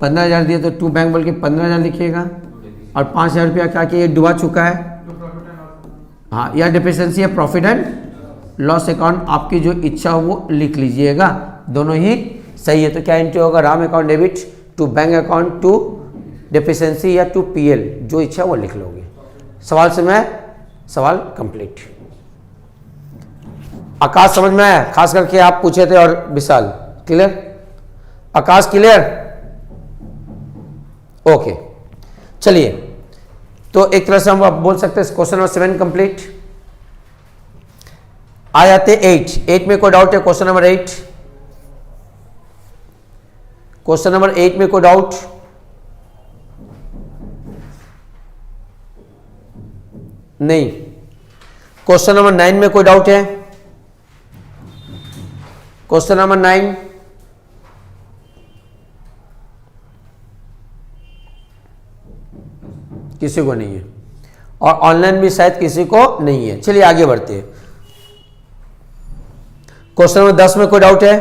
15,000 दिए, तो टू बैंक बोल के 15,000 लिखिएगा, और 5,000 रुपया क्या किया, ये डुबा चुका है। हाँ, यह डिफिशिएंसी है प्रॉफिट एंड लॉस अकाउंट, आपकी जो इच्छा हो वो लिख लीजिएगा, दोनों ही सही है। तो क्या एंट्री होगा, Ram account debit to bank account to deficiency या टू PL, जो इच्छा वो लिख लोगे। सवाल से मैं सवाल कंप्लीट। आकाश समझ में आया? खास करके आप पूछे थे और विशाल, क्लियर? आकाश क्लियर? ओके, चलिए, तो एक तरह से हम आप बोल सकते हैं क्वेश्चन नंबर 7 कंप्लीट। आ जाते 8 में कोई डाउट है? क्वेश्चन नंबर 8, क्वेश्चन नंबर 8 में कोई डाउट? नहीं। क्वेश्चन नंबर 9 में कोई डाउट है? क्वेश्चन नंबर 9, किसी को नहीं है, और ऑनलाइन भी शायद किसी को नहीं है। चलिए आगे बढ़ते हैं। क्वेश्चन नंबर 10 में कोई डाउट है?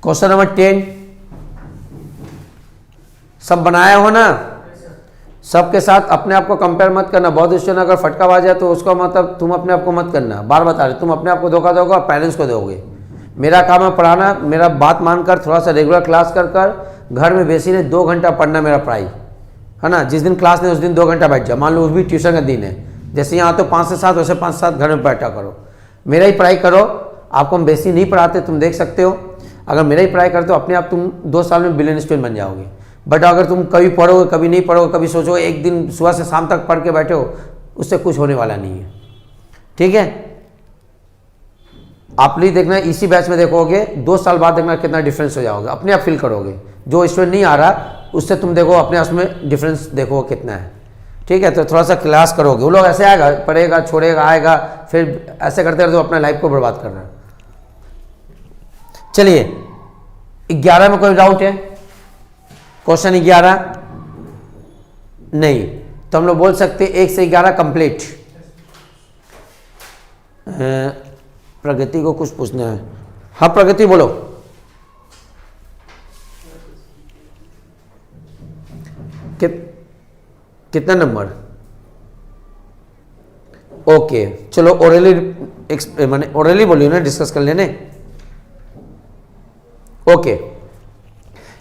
क्वेश्चन नंबर 10 सब बनाया हो ना? सबके साथ अपने आप को कंपेयर मत करना। बहुत स्टूडेंट अगर फटकाबाज है तो उसका मतलब तुम अपने आप को मत करना। बार बता रहे, तुम अपने आप को धोखा दोगे और पेरेंट्स को दोगे। मेरा काम है पढ़ाना, मेरा बात मानकर थोड़ा सा रेगुलर क्लास कर घर में बेसी नहीं 2 घंटा पढ़ना मेरा पढ़ाई है ना। जिस दिन क्लास नहीं उस दिन 2 घंटा बैठ जाओ। मान लो उस भी ट्यूशन का दिन है, जैसे यहाँ तो 5 से 7 वैसे 5 से 7 घर में बैठा करो, मेरा ही पढ़ाई करो। आपको हम बेसी नहीं पढ़ाते, तुम देख सकते हो। अगर मेरा ही पढ़ाई करते हो अपने आप तुम 2 साल में बिलियन स्टूडेंट बन जाओगे। बट अगर तुम कभी पढ़ोगे कभी नहीं पढ़ोगे, कभी सोचोगे एक दिन सुबह से शाम तक पढ़ के बैठे हो, उससे कुछ होने वाला नहीं है। ठीक है, आप नहीं देखना, इसी बैच में देखोगे 2 साल बाद देखना कितना डिफरेंस हो जाओगे, अपने आप फील करोगे। जो स्टूडेंट नहीं आ रहा उससे तुम देखो अपने आप में डिफरेंस देखो कितना है। ठीक है, तो थोड़ा सा क्लास करोगे। वो लोग ऐसे आएगा, पढ़ेगा, छोड़ेगा, आएगा, फिर ऐसे करते रहते हो, अपना लाइफ को बर्बाद कर रहा है। चलिए 11 में कोई डाउट है? क्वेश्चन 11 नहीं, तो हम लोग बोल सकते 1 से 11 कंप्लीट। प्रगति को कुछ पूछना है? हाँ प्रगति बोलो। कितना नंबर? ओके, चलो ओरली माने ओरली बोलियो ना, डिस्कस कर लेने। ओके,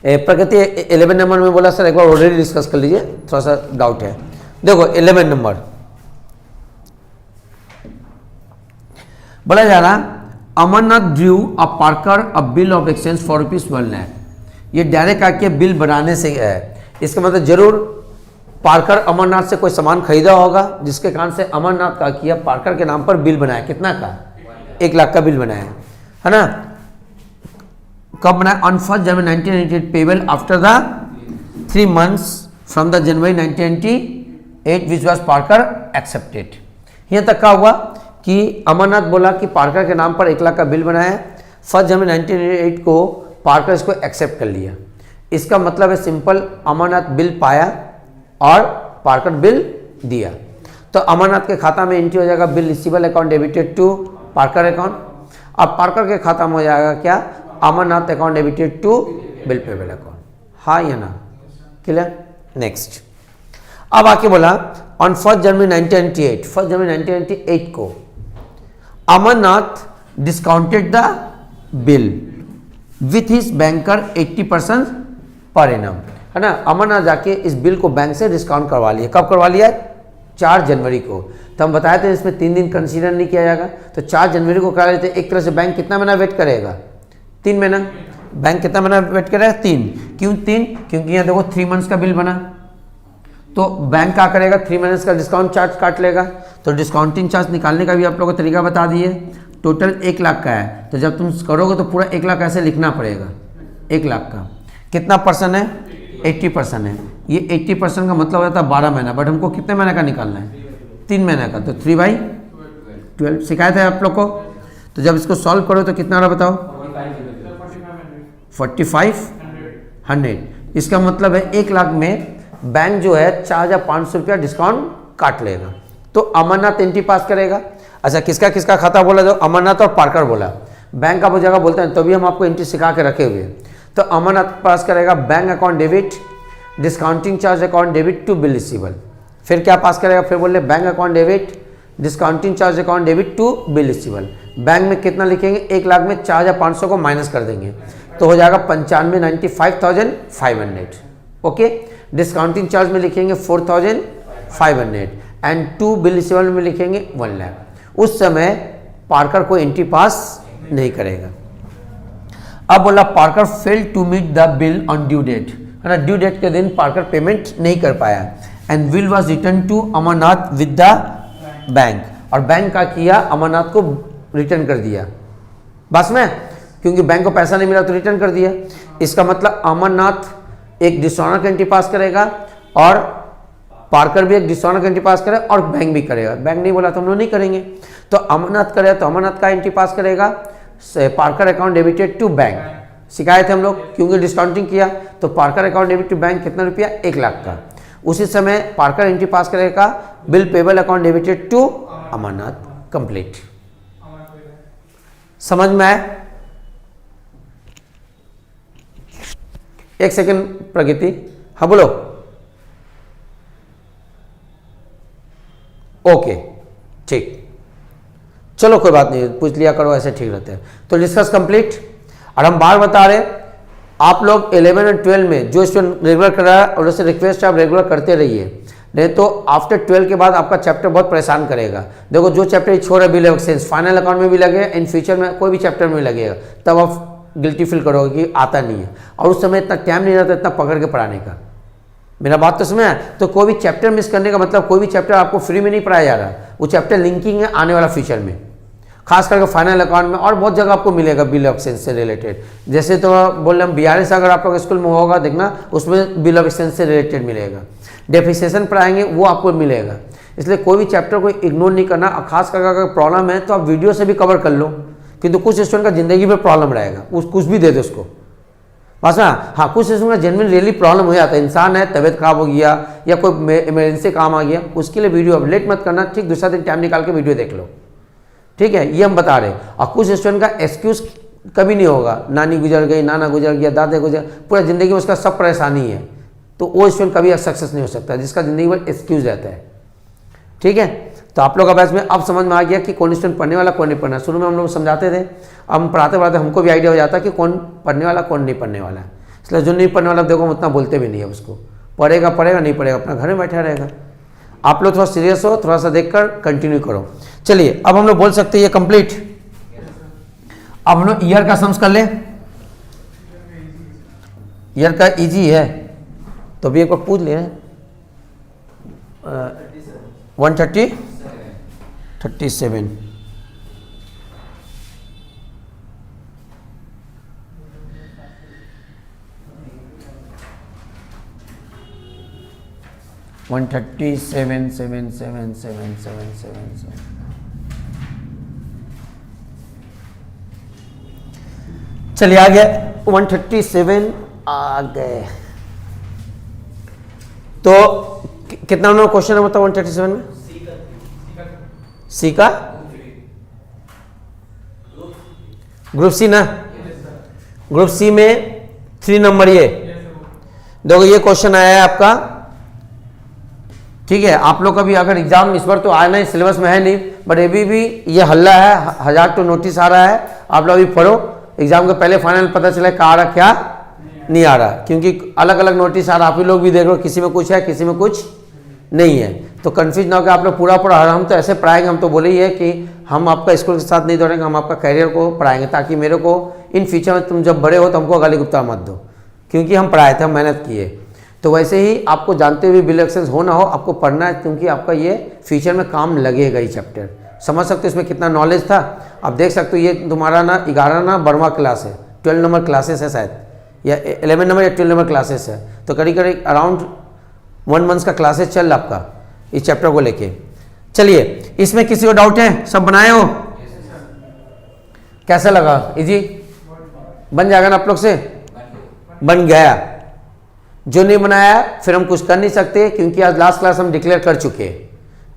प्रगति 11 नंबर में बोला सर एक बार ओरली डिस्कस कर लीजिए, थोड़ा सा डाउट है। देखो 11 नंबर बोला जा रहा, Amarnath drew a Parker a bill of exchange for ₹1 lakh. ये डायरेक्ट आके बिल बनाने से है। इसका मतलब जरूर पार्कर अमरनाथ से कोई सामान खरीदा होगा, जिसके कारण से अमरनाथ का किया पार्कर के नाम पर बिल बनाया। कितना का? 1 लाख का बिल बनाया है ना। कब बनाया? ऑन 1 जनवरी 1998, payable after the 3 months from the January 1998 which was Parker accepted. यहाँ तक का हुआ कि अमरनाथ बोला कि पार्कर के नाम पर 1 लाख का बिल बनाया। 1 जनवरी 1998 को पार्कर इसको एक्सेप्ट कर लिया। इसका मतलब है सिंपल, अमरनाथ बिल पाया और पार्कर बिल दिया, तो अमरनाथ के खाता में एंट्री हो जाएगा bill receivable account debited to Parker account. अब पार्कर के खाता में हो जाएगा क्या? Amarnath account debited to bill payable account. हाँ या ना? क्लियर? नेक्स्ट, अब आके बोला ऑन 1 जनवरी 1998 को Amarnath discounted the bill with his banker 80% पर एनम, है ना। अमरनाथ जाके इस बिल को बैंक से डिस्काउंट करवा लिया। कब करवा लिया? 4 जनवरी को। तो हम बताए थे इसमें 3 दिन कंसीडर नहीं किया जाएगा, तो 4 जनवरी को करा लेते। एक तरह से बैंक कितना महीना वेट करेगा? 3 महीना। बैंक कितना महीना वेट करेगा? 3। क्यों 3? क्योंकि यहाँ देखो 3 months का बिल बना, तो बैंक क्या करेगा? 3 months का डिस्काउंट चार्ज काट लेगा। तो डिस्काउंटिंग चार्ज निकालने का भी आप लोगों को तरीका बता दिए। टोटल 1 लाख का है, तो जब तुम करोगे तो पूरा 1 लाख ऐसे लिखना पड़ेगा। 1 लाख का कितना परसेंट है? 80% है। ये 80% का मतलब होता है 12 महीना, बट हमको कितने महीने का निकालना है? 3 महीने का, तो 3/12 शिकायत है आप लोग को। तो जब इसको सॉल्व करो तो कितना रहा बताओ? 4500। इसका मतलब है 1 लाख में बैंक जो है 4500 रुपया डिस्काउंट काट लेगा। तो अमरनाथ एंट्री पास करेगा। अच्छा, किसका किसका खाता बोला? जो अमरनाथ और पार्कर बोला, बैंक का वो जगह बोलते हैं, तभी हम आपको एंट्री सिखा के रखे हुए। तो अमरनाथ पास करेगा bank account debit, discounting charge account debit to bill receivable. फिर क्या पास करेगा? फिर बोले bank account debit, discounting charge account debit to bill receivable. Bank में कितना लिखेंगे? 1 लाख में 4500 को माइनस कर देंगे, तो हो जाएगा 95,95,500। ओके, डिस्काउंटिंग चार्ज में लिखेंगे 4,500 एंड टू बिल रिसीवेबल में लिखेंगे 1 लाख। उस समय पार्कर को एंट्री पास नहीं करेगा। अब बोला Parker fail to meet the bill on due date, है ना, ड्यू डेट के दिन पार्कर पेमेंट नहीं कर पाया and bill was return to Amarnath with the bank, और बैंक का किया अमरनाथ को रिटर्न कर दिया, बस में, क्योंकि बैंक को पैसा नहीं मिला तो रिटर्न कर दिया। इसका मतलब अमरनाथ एक डिसऑनर एंट्री पास करेगा और पार्कर भी एक डिसऑनर एंट्री पास करेगा और बैंक भी करेगा। बैंक नहीं बोला तो हम लोग नहीं करेंगे, तो अमरनाथ करेगा तो अमरनाथ का एंट्री पास करेगा, Parker account debited to bank, सिखाए थे हम लोग, क्योंकि डिस्काउंटिंग किया तो Parker account debit to bank कितना रुपया, 1 लाख का। उसी समय पार्कर एंट्री पास करेगा bill payable account debited to Amarnath, complete. समझ में आए? एक सेकंड प्रगति, हाँ बोलो। ओके ठीक, चलो कोई बात नहीं, पूछ लिया करो, ऐसे ठीक रहते हैं। तो डिस्कस कंप्लीट। और हम बार बता रहे, आप लोग 11 और 12 में जो स्टूडेंट रेगुलर कर रहा है और उससे रिक्वेस्ट आप रेगुलर करते रहिए, नहीं तो आफ्टर 12 के बाद आपका चैप्टर बहुत परेशान करेगा। देखो जो चैप्टर छोड़ है bill of exchange, final account में भी लगेगा, इन फ्यूचर में कोई भी चैप्टर में लगेगा, तब आप गिल्टी फील करोगे कि आता नहीं है, और उस समय इतना टाइम नहीं रहता इतना पकड़ के पढ़ाने का। मेरा बात तो समझ, तो कोई भी चैप्टर मिस करने का मतलब कोई भी चैप्टर आपको फ्री में नहीं पढ़ाया जा रहा, वो चैप्टर लिंकिंग है आने वाला फ्यूचर में, खास करके फाइनल अकाउंट में, और बहुत जगह आपको मिलेगा बिल ऑफ एक्सचेंज से रिलेटेड। जैसे तो बोल रहे हम BRS अगर आप लोग स्कूल में होगा देखना, उसमें बिल ऑफ एक्सचेंज से रिलेटेड मिलेगा, डेप्रिसिएशन पढ़ाएंगे वो आपको मिलेगा। इसलिए कोई भी चैप्टर को इग्नोर नहीं करना, और खास करके अगर प्रॉब्लम है तो आप वीडियो से भी कवर कर लो, किंतु कुछ स्टूडेंट का जिंदगी में प्रॉब्लम रहेगा, कुछ भी दे दो उसको, बस ना। हाँ, कुछ स्टूडेंट का जेन्युइन रियली प्रॉब्लम हो जाता है, इंसान है, तबियत खराब हो गया या कोई इमरजेंसी काम आ गया, उसके लिए वीडियो अब लेट मत करना, ठीक दूसरा दिन टाइम निकाल के वीडियो देख लो, ठीक है, ये हम बता रहे। और कुछ स्टूडेंट का एक्सक्यूज कभी नहीं होगा, नानी गुजर गई, नाना गुजर गया, दादा गुजर, पूरा जिंदगी में उसका सब परेशानी है, तो वो स्टूडेंट कभी सक्सेस नहीं हो सकता जिसका जिंदगी भर एक्सक्यूज रहता है, ठीक है। तो आप लोग का बैच में अब समझ में आ गया कि कौन स्टूडेंट पढ़ने वाला कौन नहीं पढ़ना। शुरू में हम लोग समझाते थे, अब हम पढ़ाते पढ़ाते हमको भी आइडिया हो जाता है कि कौन पढ़ने वाला कौन नहीं पढ़ने वाला है। इसलिए जो नहीं पढ़ने वाला देखो हम उतना बोलते भी नहीं है उसको, पढ़ेगा पढ़ेगा, नहीं पढ़ेगा अपना घर में बैठा रहेगा। आप लोग थोड़ा सीरियस हो, थोड़ा सा देखकर कंटिन्यू करो। चलिए अब हम लोग बोल सकते हैं ये कंप्लीट। अब हम लोग ईयर का सम्स कर ले, ईयर का इजी है तो अभी एक बार पूछ ले, 137 137 चलिए आ गया 137 आ गए। तो कितना नंबर क्वेश्चन है बताओ 137 में? सी का ग्रुप सी ना, ग्रुप सी में 3 नंबर ये देखो, ये क्वेश्चन आया है आपका, ठीक है। आप लोग का भी अगर एग्जाम इस बार तो आया नहीं, सिलेबस में है नहीं, बट अभी भी ये हल्ला है, 1000 तो नोटिस आ रहा है, आप लोग अभी पढ़ो, एग्जाम के पहले फाइनल पता चला क्या आ रहा क्या नहीं आ रहा, क्योंकि अलग अलग नोटिस आ रहा, आप ही लोग भी देख लो, किसी में कुछ है किसी में कुछ नहीं है, तो कंफ्यूज ना होकर आप लोग पूरा पढ़ा। हम तो ऐसे पढ़ाएंगे, हम तो बोले ही है कि हम आपका स्कूल के साथ नहीं दौड़ेंगे, हम आपका करियर को पढ़ाएंगे, ताकि मेरे को इन फ्यूचर में तुम जब बड़े हो तो हमको गाली गुप्ता मत दो, क्योंकि हम पढ़ाए थे, हम मेहनत किए। तो वैसे ही आपको जानते हुए बिल एक्सेस हो ना हो, आपको पढ़ना है, क्योंकि आपका ये फ्यूचर में काम लगेगा। ये चैप्टर समझ सकते हो इसमें कितना नॉलेज था, आप देख सकते हो। ये तुम्हारा ना 11 ना 12वां क्लास है, 12 नंबर क्लासेस है शायद, या 11 नंबर या 12 नंबर क्लासेस है, तो करीब करीब अराउंड 1 मंथ का क्लासेस चल रहा आपका इस चैप्टर को लेके। चलिए इसमें किसी को डाउट है? सब बनाए हो? कैसा लगा? इजी बन जाएगा ना आप लोग से? बन गया। जो नहीं बनाया फिर हम कुछ कर नहीं सकते, क्योंकि आज लास्ट क्लास हम डिक्लेयर कर चुके हैं।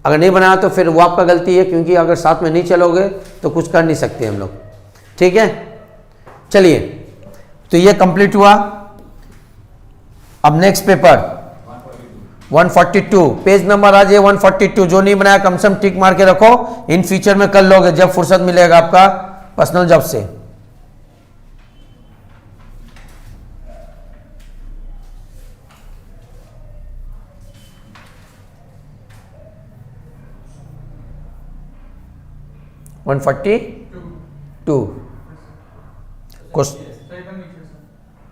अगर नहीं बनाया तो फिर वो आपका गलती है, क्योंकि अगर साथ में नहीं चलोगे तो कुछ कर नहीं सकते हम लोग, ठीक है। चलिए तो ये कंप्लीट हुआ। अब नेक्स्ट पेपर 142 पेज नंबर आज 142। जो नहीं बनाया कम से कम टिक मार के रखो, इन फ्यूचर में कर लोगे जब फुर्सत मिलेगा आपका पर्सनल जॉब से। 142 क्वेश्चन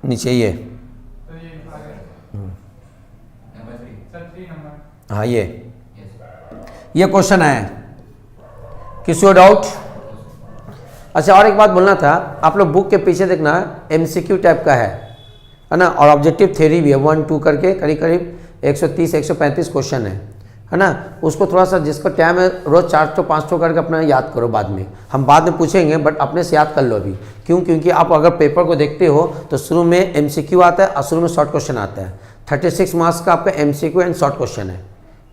नीचे ये, हाँ ये क्वेश्चन है। किसी को डाउट? अच्छा, और एक बात बोलना था, आप लोग बुक के पीछे देखना, एमसीक्यू टाइप का है ना, और ऑब्जेक्टिव थ्योरी भी है 1 2 करके, करीब करीब 130-135 क्वेश्चन है ना। उसको थोड़ा सा जिसका टाइम है रोज 400-500 करके अपना याद करो, बाद में हम बाद में पूछेंगे, बट अपने से याद कर लो अभी। क्यों? क्योंकि आप अगर पेपर को देखते हो तो शुरू में एमसीक्यू आता है और शुरू में शॉर्ट क्वेश्चन आता है। 36 मार्क्स का आपका एमसीक्यू एंड शॉर्ट क्वेश्चन है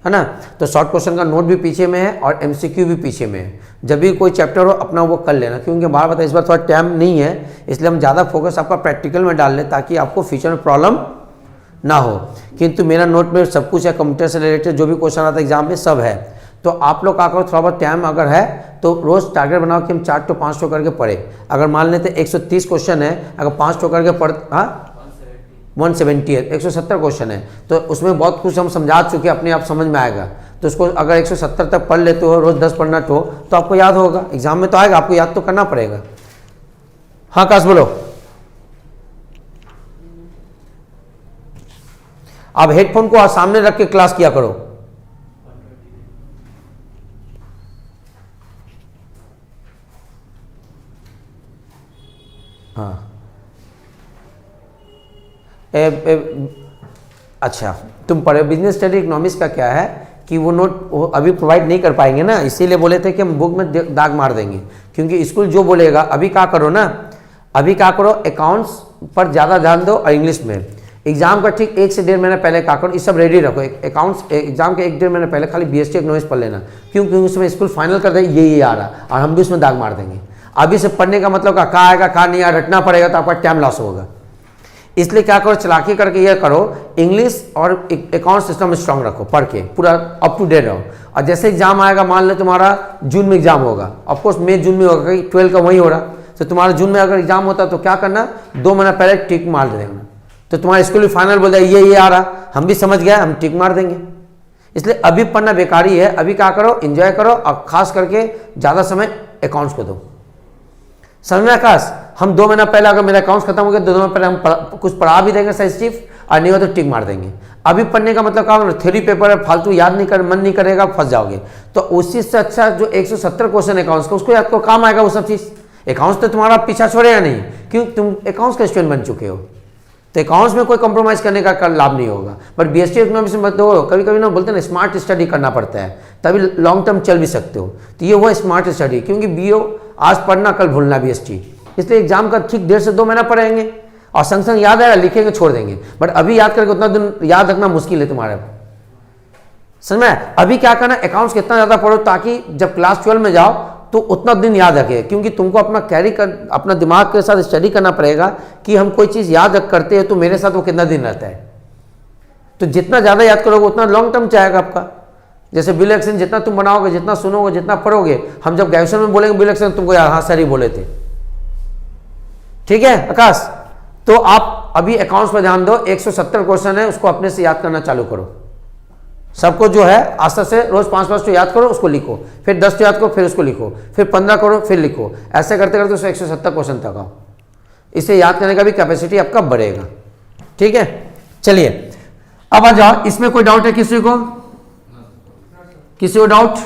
ना। तो शॉर्ट क्वेश्चन का नोट भी पीछे में है और एमसीक्यू भी पीछे में है। जब भी कोई चैप्टर हो अपना वो कर लेना, क्योंकि बार बार इस बार थोड़ा टाइम नहीं है, इसलिए हम ज़्यादा फोकस आपका प्रैक्टिकल में डाल लें ताकि आपको फ्यूचर में प्रॉब्लम ना हो। किंतु मेरा नोट में सब कुछ है, कंप्यूटर से रिलेटेड जो भी क्वेश्चन आता है एग्जाम में सब है। तो आप लोग का थोड़ा बहुत टाइम अगर है तो रोज़ टारगेट बनाओ कि हम 400-500 करके पढ़े। अगर मान लेते 130 क्वेश्चन है, अगर 500 करके पढ़, हाँ 170 है, 170 क्वेश्चन है, तो उसमें बहुत कुछ हम समझा चुके, अपने आप समझ में आएगा। तो उसको अगर 170 तक पढ़ लेते हो, रोज़ 10 पढ़ना तो आपको याद होगा, एग्जाम में तो आएगा, आपको याद तो करना पड़ेगा। हाँ काश बोलो। आप हेडफोन को सामने रख के क्लास किया करो। हाँ अच्छा, तुम पढ़े बिजनेस स्टडी इकोनॉमिक्स का क्या है कि वो नोट अभी प्रोवाइड नहीं कर पाएंगे ना, इसीलिए बोले थे कि हम बुक में दाग मार देंगे। क्योंकि स्कूल जो बोलेगा, अभी क्या करो ना, अभी क्या करो, अकाउंट्स पर ज़्यादा ध्यान दो और इंग्लिश में। एग्जाम का ठीक 1 से 1.5 महीने पहले क्या करो, ये सब रेडी रखो। अकाउंट्स एग्जाम के 1-1.5 महीने पहले खाली बीएसटी इकोनॉमिक्स पढ़ लेना। क्योंकि उसमें स्कूल फाइनल कर दे ये आ रहा, और हम भी उसमें दाग मार देंगे। अभी से पढ़ने का मतलब कहाँ आएगा कहाँ नहीं आएगा, रटना पड़ेगा, तो आपका टाइम लॉस होगा। इसलिए क्या करो, चलाकी करके ये करो, इंग्लिश और अकाउंट सिस्टम स्ट्रांग रखो, पढ़ के पूरा अप टू डेट रहो। और जैसे एग्जाम आएगा, मान लो तुम्हारा जून में एग्जाम होगा, ऑफकोर्स मई जून में होगा, 12 का वही हो रहा, तो तुम्हारा जून में अगर एग्जाम होता तो क्या करना, 2 महीना पहले टिक मार देना। तो तुम्हारा स्कूल भी फाइनल बोल जाए ये आ रहा, हम भी समझ गए, हम टिक मार देंगे। इसलिए अभी पढ़ना बेकारी है। अभी क्या करो, एंजॉय करो, और खास करके ज़्यादा समय अकाउंट्स को दो। समझ में आकाश? हम 2 महीना पहले अगर मेरा अकाउंट्स खत्म हो गया, 2 महीना पहले हम कुछ पढ़ा भी देंगे सेंसिटिव, और नहीं हो तो टिक मार देंगे। अभी पढ़ने का मतलब क्या, थ्योरी पेपर है, फालतू याद नहीं कर, मन नहीं करेगा, फंस जाओगे। तो उसी से अच्छा जो 170 क्वेश्चन अकाउंट्स का, उसको याद को काम आएगा वो सब चीज़। अकाउंट्स तो तुम्हारा पीछा छोड़ेगा नहीं, क्यों, तुम अकाउंट्स का स्टूडेंट बन चुके हो। तो अकाउंट्स में कोई कॉम्प्रोमाइज़ करने का लाभ नहीं होगा। बट बीएसटी इकोनॉमिक्स में तो कभी कभी ना बोलते हैं ना, स्मार्ट स्टडी करना पड़ता है, तभी लॉन्ग टर्म चल भी सकते हो। तो ये हुआ स्मार्ट स्टडी, क्योंकि बीओ आज पढ़ना कल भूलना बीएसटी, इसलिए एग्जाम का ठीक 1.5 से 2 महीना पढ़ेंगे, और संग संग याद आएगा, लिखेंगे, छोड़ देंगे। बट अभी याद करके उतना दिन याद रखना मुश्किल है तुम्हारे। समझ में? अभी क्या करना, अकाउंट्स कितना ज़्यादा पढ़ो ताकि जब क्लास 12 में जाओ तो उतना दिन याद रखे। क्योंकि तुमको अपना अपना दिमाग के साथ स्टडी करना पड़ेगा कि हम कोई चीज़ याद करते हैं तो मेरे साथ वो कितना दिन रहता है। तो जितना ज़्यादा याद करोगे उतना लॉन्ग टर्म चाहेगा आपका। जैसे बिल एक्शन जितना तुम बनाओगे, जितना सुनोगे, जितना पढ़ोगे, हम जब ग्रेजुएशन में बोलेंगे बिल एक्शन, तुमको यार हाँ सर ही बोले थे। ठीक है आकाश? तो आप अभी अकाउंट्स पर ध्यान दो, 170 क्वेश्चन है, उसको अपने से याद करना चालू करो। सबको जो है आस्ते से रोज 5-5 तो याद करो, उसको लिखो, फिर 10 तो याद करो, फिर उसको लिखो, फिर 15 करो, फिर लिखो। ऐसे करते करते उसको 170 क्वेश्चन तक आओ। इसे याद करने का भी कैपेसिटी आपका बढ़ेगा। ठीक है, चलिए अब आ जाओ। इसमें कोई डाउट है किसी को? किसी को डाउट?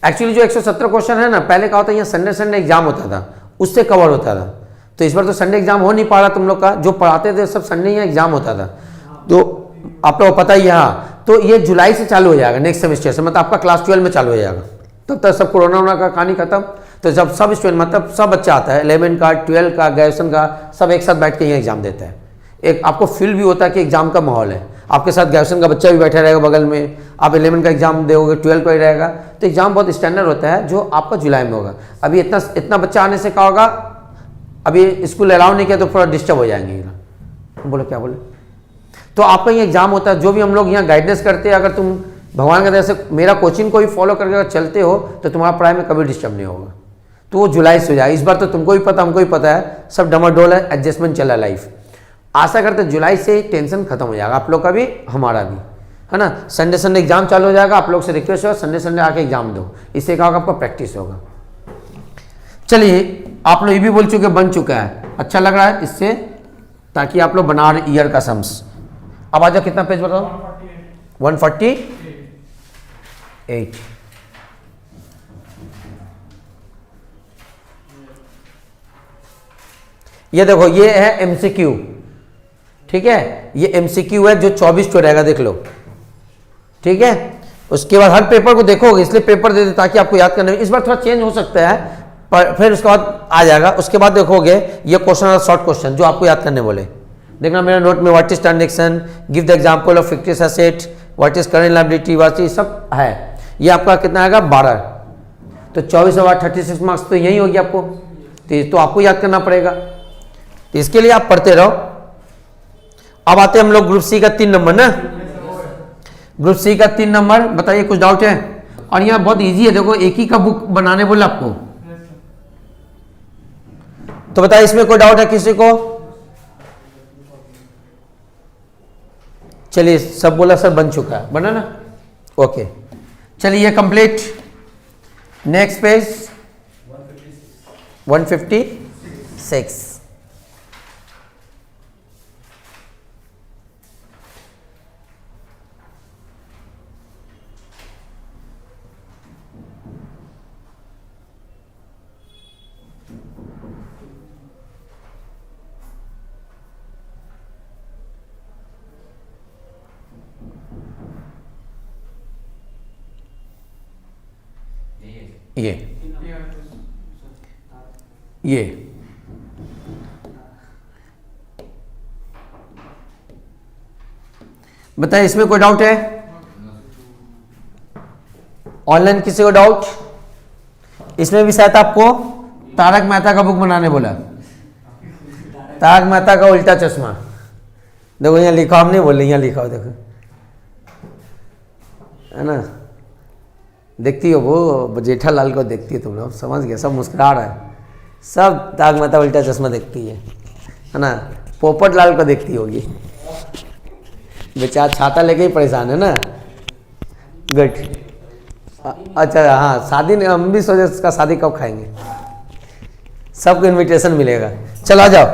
एक्चुअली जो 170 क्वेश्चन है ना, पहले क्या होता है, यहाँ संडे एग्जाम होता था, उससे कवर होता था। तो इस बार तो संडे एग्जाम हो नहीं पा रहा तुम लोग का, जो पढ़ाते थे सब संडे यहाँ एग्जाम होता था, तो आप लोगों को पता ही है। हाँ, तो ये जुलाई से चालू हो जाएगा, नेक्स्ट सेमेस्टर से, मतलब आपका क्लास 12 में चालू हो जाएगा। तब तक सब कोरोना का कहानी खत्म। तो जब सब स्टूडेंट, मतलब सब बच्चा आता है, 11 का, 12 का, ग्रेजुएशन का, सब एक साथ बैठ के यहाँ एग्जाम देता है। एक आपको फील भी होता है कि एग्जाम का माहौल है, आपके साथ ग्रेजुएशन का बच्चा भी बैठा रहेगा बगल में, आप 11 का एग्जाम दोगे, 12 का ही रहेगा। तो एग्जाम बहुत स्टैंडर्ड होता है, जो आपका जुलाई में होगा। अभी इतना बच्चा आने से क्या होगा, अभी स्कूल अलाउ नहीं किया तो थोड़ा डिस्टर्ब हो जाएंगे। बोलो क्या बोले? तो आपका ये एग्जाम होता है, जो भी हम लोग यहाँ गाइडेंस करते हैं, अगर तुम भगवान का दया से मेरा कोचिंग को ही फॉलो करके अगर चलते हो तो तुम्हारा पढ़ाई में कभी डिस्टर्ब नहीं होगा। तो वो जुलाई से हो जाए। इस बार तो तुमको भी पता, हमको भी पता है, सब डमाडोल है, एडजस्टमेंट चला लाइफ। आशा करते जुलाई से टेंशन खत्म हो जाएगा, आप लोग का भी हमारा भी, है ना। संडे संडे एग्जाम चालू हो जाएगा, आप लोग से रिक्वेस्ट होगा संडे संडे आके एग्जाम दो, इससे क्या होगा आपका प्रैक्टिस होगा। चलिए आप लोग ये भी बोल चुके बन चुका है, अच्छा लग रहा है इससे, ताकि आप लोग बना रहे ईयर का सम्स। अब आ जाओ कितना पेज बताओ, 148। ये देखो ये है एमसीक्यू, ठीक है, ये एमसीक्यू है जो 24 तो रहेगा, देख लो, ठीक है। उसके बाद हर पेपर को देखोगे, इसलिए पेपर दे दे ताकि आपको याद करने में, इस बार थोड़ा चेंज हो सकता है, पर फिर उसके बाद आ जाएगा। उसके बाद देखोगे ये क्वेश्चन शॉर्ट क्वेश्चन जो आपको याद करने बोले, देखना मेरे नोट में, what is transaction, give the example of fixed asset, what is current liability, what is, सब है। ये आपका कितना आएगा 12, तो 24 और 36 मार्क्स तो यही होगी आपको, तो आपको याद करना पड़ेगा, तो इसके लिए आप पढ़ते रहो। अब आते हैं हम लोग ग्रुप सी का 3 नंबर ना, ग्रुप सी का 3 नंबर, बताइए कुछ डाउट है। और यहाँ बहुत इजी है, देखो एक ही का बुक बनाने बोला आपको, तो बताइए इसमें कोई डाउट है किसी को। चलिए सब बोला सर बन चुका है, बना ना, ओके। चलिए ये कंप्लीट, नेक्स्ट पेज 156। ये बताइए इसमें कोई डाउट है, ऑनलाइन किसी को डाउट। इसमें भी शायद आपको तारक मेहता का बुक बनाने बोला, तारक मेहता का उल्टा चश्मा, देखो यहाँ लिखा, हम नहीं बोल रहे, यहाँ लिखा हो देखो, है ना, देखती हो वो जेठालाल को देखती है तुम लोग, समझ गए, सब मुस्कुरा रहा है, सब तारक मेहता उल्टा चश्मा देखती है ना, पोपट लाल को देखती होगी, बेचारा छाता लेके ही परेशान है ना, गुड। अच्छा हाँ, शादी ने हम भी सोचे उसका शादी कब खाएंगे, सबको इनविटेशन मिलेगा। चलो आ जाओ,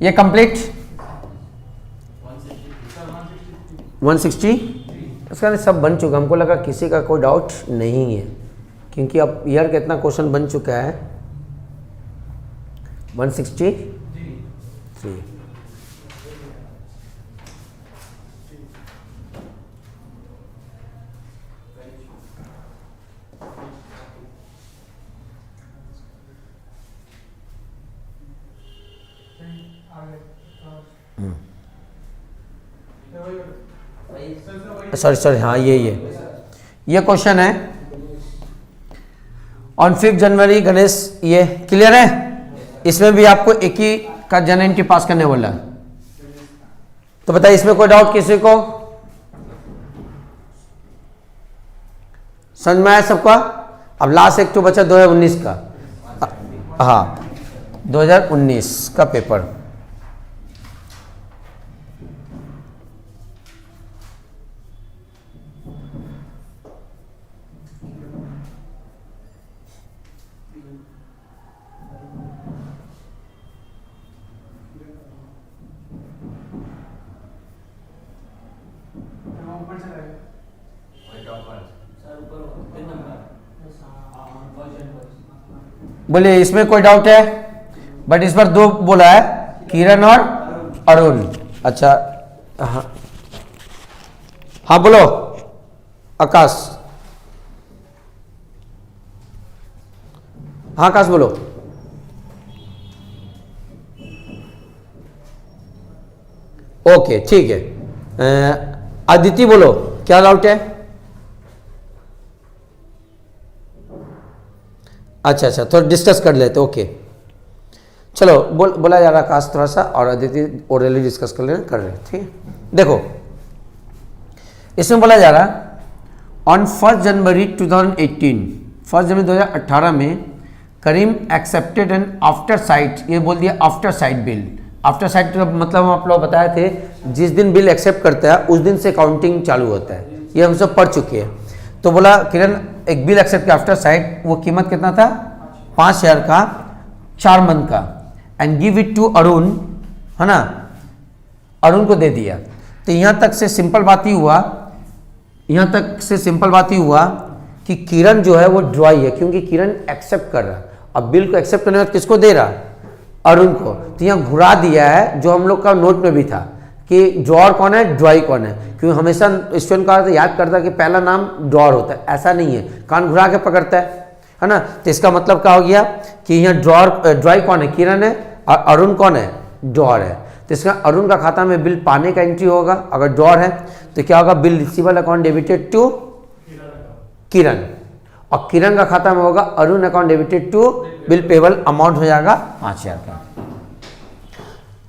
ये कंप्लीट 160, उसका सब बन चुका, हमको लगा किसी का कोई डाउट नहीं है, क्योंकि अब ईयर का इतना क्वेश्चन बन चुका है। 163 सॉरी हाँ ये क्वेश्चन है ऑन 5 जनवरी गणेश, ये क्लियर है। इसमें भी आपको एक ही का जन एंट्री पास करने बोला, तो बताइए इसमें कोई डाउट किसी को, समझ में आया सबका। अब लास्ट एक तो बचा 2019 का, हाँ 2019 का पेपर, बोलिए इसमें कोई डाउट है। बट इस पर 2 बोला है, किरण और अरुण। अच्छा हाँ बोलो आकाश, हाँ आकाश बोलो। ओके ठीक है, अदिति बोलो क्या डाउट है। अच्छा थोड़ा डिस्कस कर लेते, ओके चलो बोला जा रहा आकाश थोड़ा सा, और अदिति ओरली डिस्कस कर रहे ठीक है। देखो इसमें बोला जा रहा ऑन 1 जनवरी 2018, 1 जनवरी 2018 में करीम एक्सेप्टेड एन आफ्टर साइट, ये बोल दिया after site bill after site का मतलब हम आप लोग बताए थे, जिस दिन बिल एक्सेप्ट करता है उस दिन से काउंटिंग चालू होता है, ये हम सब पढ़ चुके हैं। तो बोला किरण एक बिल एक्सेप्ट किया आफ्टर साइट, वो कीमत कितना था 5,000 का 4 मंथ का, and give it to Arun, है ना, अरुण को दे दिया। तो यहाँ तक से सिंपल बात ही हुआ, यहाँ तक से सिंपल बात ही हुआ कि किरण जो है वो ड्रॉई है, क्योंकि किरण एक्सेप्ट कर रहा। अब बिल को एक्सेप्ट करने के बाद किसको दे रहा, अरुण को। तो यहाँ घुरा दिया है, जो हम लोग का नोट में भी था कि ड्रॉर कौन है, ड्रॉई कौन है, क्योंकि हमेशा स्टूडेंट का याद करता है कि पहला नाम ड्रॉर होता है, ऐसा नहीं है, कान घुरा के पकड़ता है ना। तो इसका मतलब क्या हो गया कि यहाँ ड्रॉई कौन है, किरण है, और अरुण कौन है, ड्रॉर है। तो इसका अरुण का खाता में बिल पाने का एंट्री होगा, अगर ड्रॉर है तो क्या होगा, bill receivable account debited to Kiran, और किरण का खाता में होगा Arun account debited to bill payable, amount हो जाएगा 5,000 का।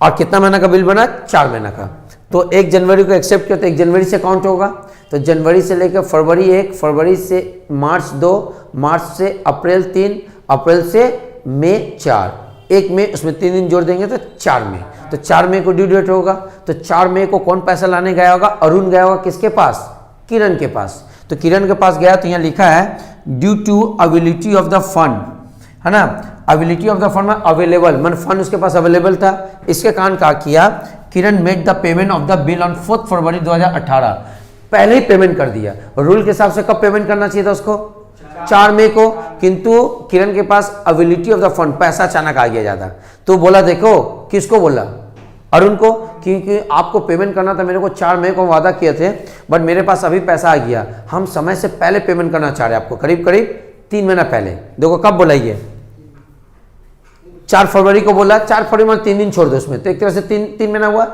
और कितना महीना का बिल बना, 4 महीना का। तो 1 जनवरी को एक्सेप्ट किया तो 1 जनवरी से काउंट होगा, तो जनवरी से लेकर फरवरी 1, फरवरी से मार्च 2, मार्च से अप्रैल 3, अप्रैल से मई 4, 1 मई उसमें 3 दिन जोड़ देंगे तो 4 मई। तो 4 मई को ड्यू डेट होगा, तो 4 मई को कौन पैसा लाने गया होगा, अरुण गया होगा किसके पास, किरण के पास। तो किरण के पास गया, तो यहाँ लिखा है due to availability of the fund, है ना, अवेलेबिलिटी ऑफ द फंड में अवेलेबल, मन फंड उसके पास अवेलेबल था। इसके कारण क्या किया, Kiran made the payment of the bill on 4 February 2018, पहले ही पेमेंट कर दिया। रूल के हिसाब से कब पेमेंट करना चाहिए था उसको, 4 मई को, किंतु किरण के पास अवेलेबिलिटी ऑफ द फंड, पैसा अचानक आ गया ज़्यादा, तो बोला देखो, किसको बोला, अरुण को, क्योंकि आपको पेमेंट करना था, मेरे को 4 मई को वादा किए थे, बट मेरे पास अभी पैसा आ गया, हम समय से पहले पेमेंट करना चाह रहे हैं आपको, करीब करीब 3 महीना पहले। देखो कब बोला ये, 4 फरवरी को बोला, 4 फरवरी में 3 दिन छोड़ दो उसमें, तो एक तरह से 3 महीना हुआ,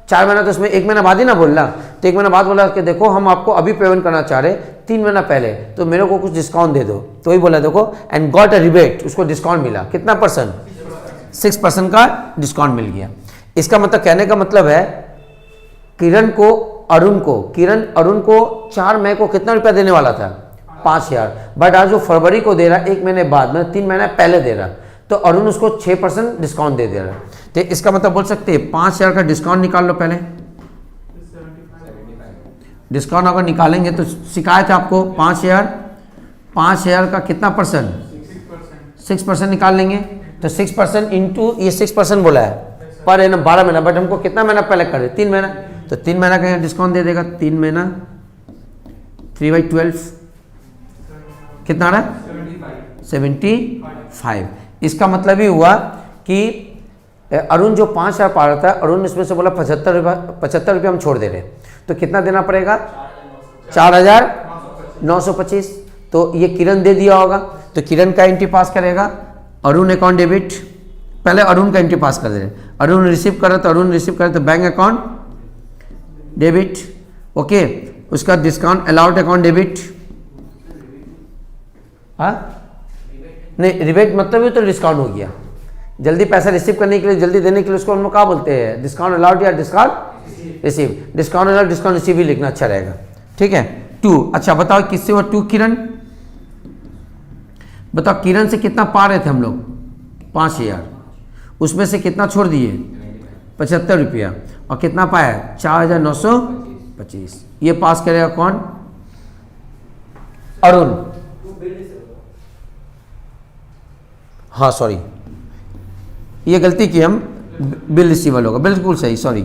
4 महीना, तो उसमें 1 महीना बाद ही ना बोलना, तो 1 महीना बाद बोला कि देखो हम आपको अभी पेमेंट करना चाह रहे 3 महीना पहले, तो मेरे को कुछ डिस्काउंट दे दो। तो वही बोला देखो, एंड गॉट अ रिबेट, उसको डिस्काउंट मिला, कितना %, 6% का डिस्काउंट मिल गया। इसका मतलब, कहने का मतलब है किरण अरुण को 4 मई को कितना रुपया देने वाला था, 5,000, बट आज वो फरवरी को दे रहा, 1 महीने बाद, मतलब 3 महीना पहले दे रहा, तो अरुण उसको 6% डिस्काउंट दे रहा। तो इसका मतलब बोल सकते हैं 5,000 का डिस्काउंट निकाल लो पहले, डिस्काउंट अगर निकालेंगे तो शिकायत है आपको 5,000 का कितना %, 6% निकाल लेंगे, तो 6% इंटू ये 6% बोला है पर है ना 12 महीना, बट हमको कितना महीना पहले करे, 3 महीना, तो 3 महीना का डिस्काउंट दे देगा, 3 महीना 3/12 कितना आ रहा है, 75। इसका मतलब ही हुआ कि अरुण जो 5,000 पा रहा था, अरुण इसमें से बोला 75 रुपये हम छोड़ दे रहे हैं, तो कितना देना पड़ेगा, 4,925। तो ये किरण दे दिया होगा, तो किरण का एंट्री पास करेगा, अरुण अकाउंट डेबिट, पहले अरुण का एंट्री पास कर दे रहे, अरुण रिसीव कर रहा तो अरुण रिसीव करे तो बैंक अकाउंट डेबिट, ओके, उसका डिस्काउंट अलाउड अकाउंट डेबिट, हाँ नहीं रिबेट मतलब भी तो डिस्काउंट हो गया, जल्दी पैसा रिसीव करने के लिए, जल्दी देने के लिए, उसको हम लोग क्या बोलते हैं, डिस्काउंट अलाउड या discount receive, discount allowed discount receive ही लिखना अच्छा रहेगा, ठीक है। 2, अच्छा बताओ किससे हुआ 2, किरण, बताओ किरण से कितना पा रहे थे हम लोग, 5,000, उसमें से कितना छोड़ दिए, 75 रुपया, और कितना पाया 4,925, ये पास करेगा कौन, अरुण, हाँ सॉरी ये गलती की हम, बिल रिसीवेबल होगा, बिल्कुल सही, सॉरी,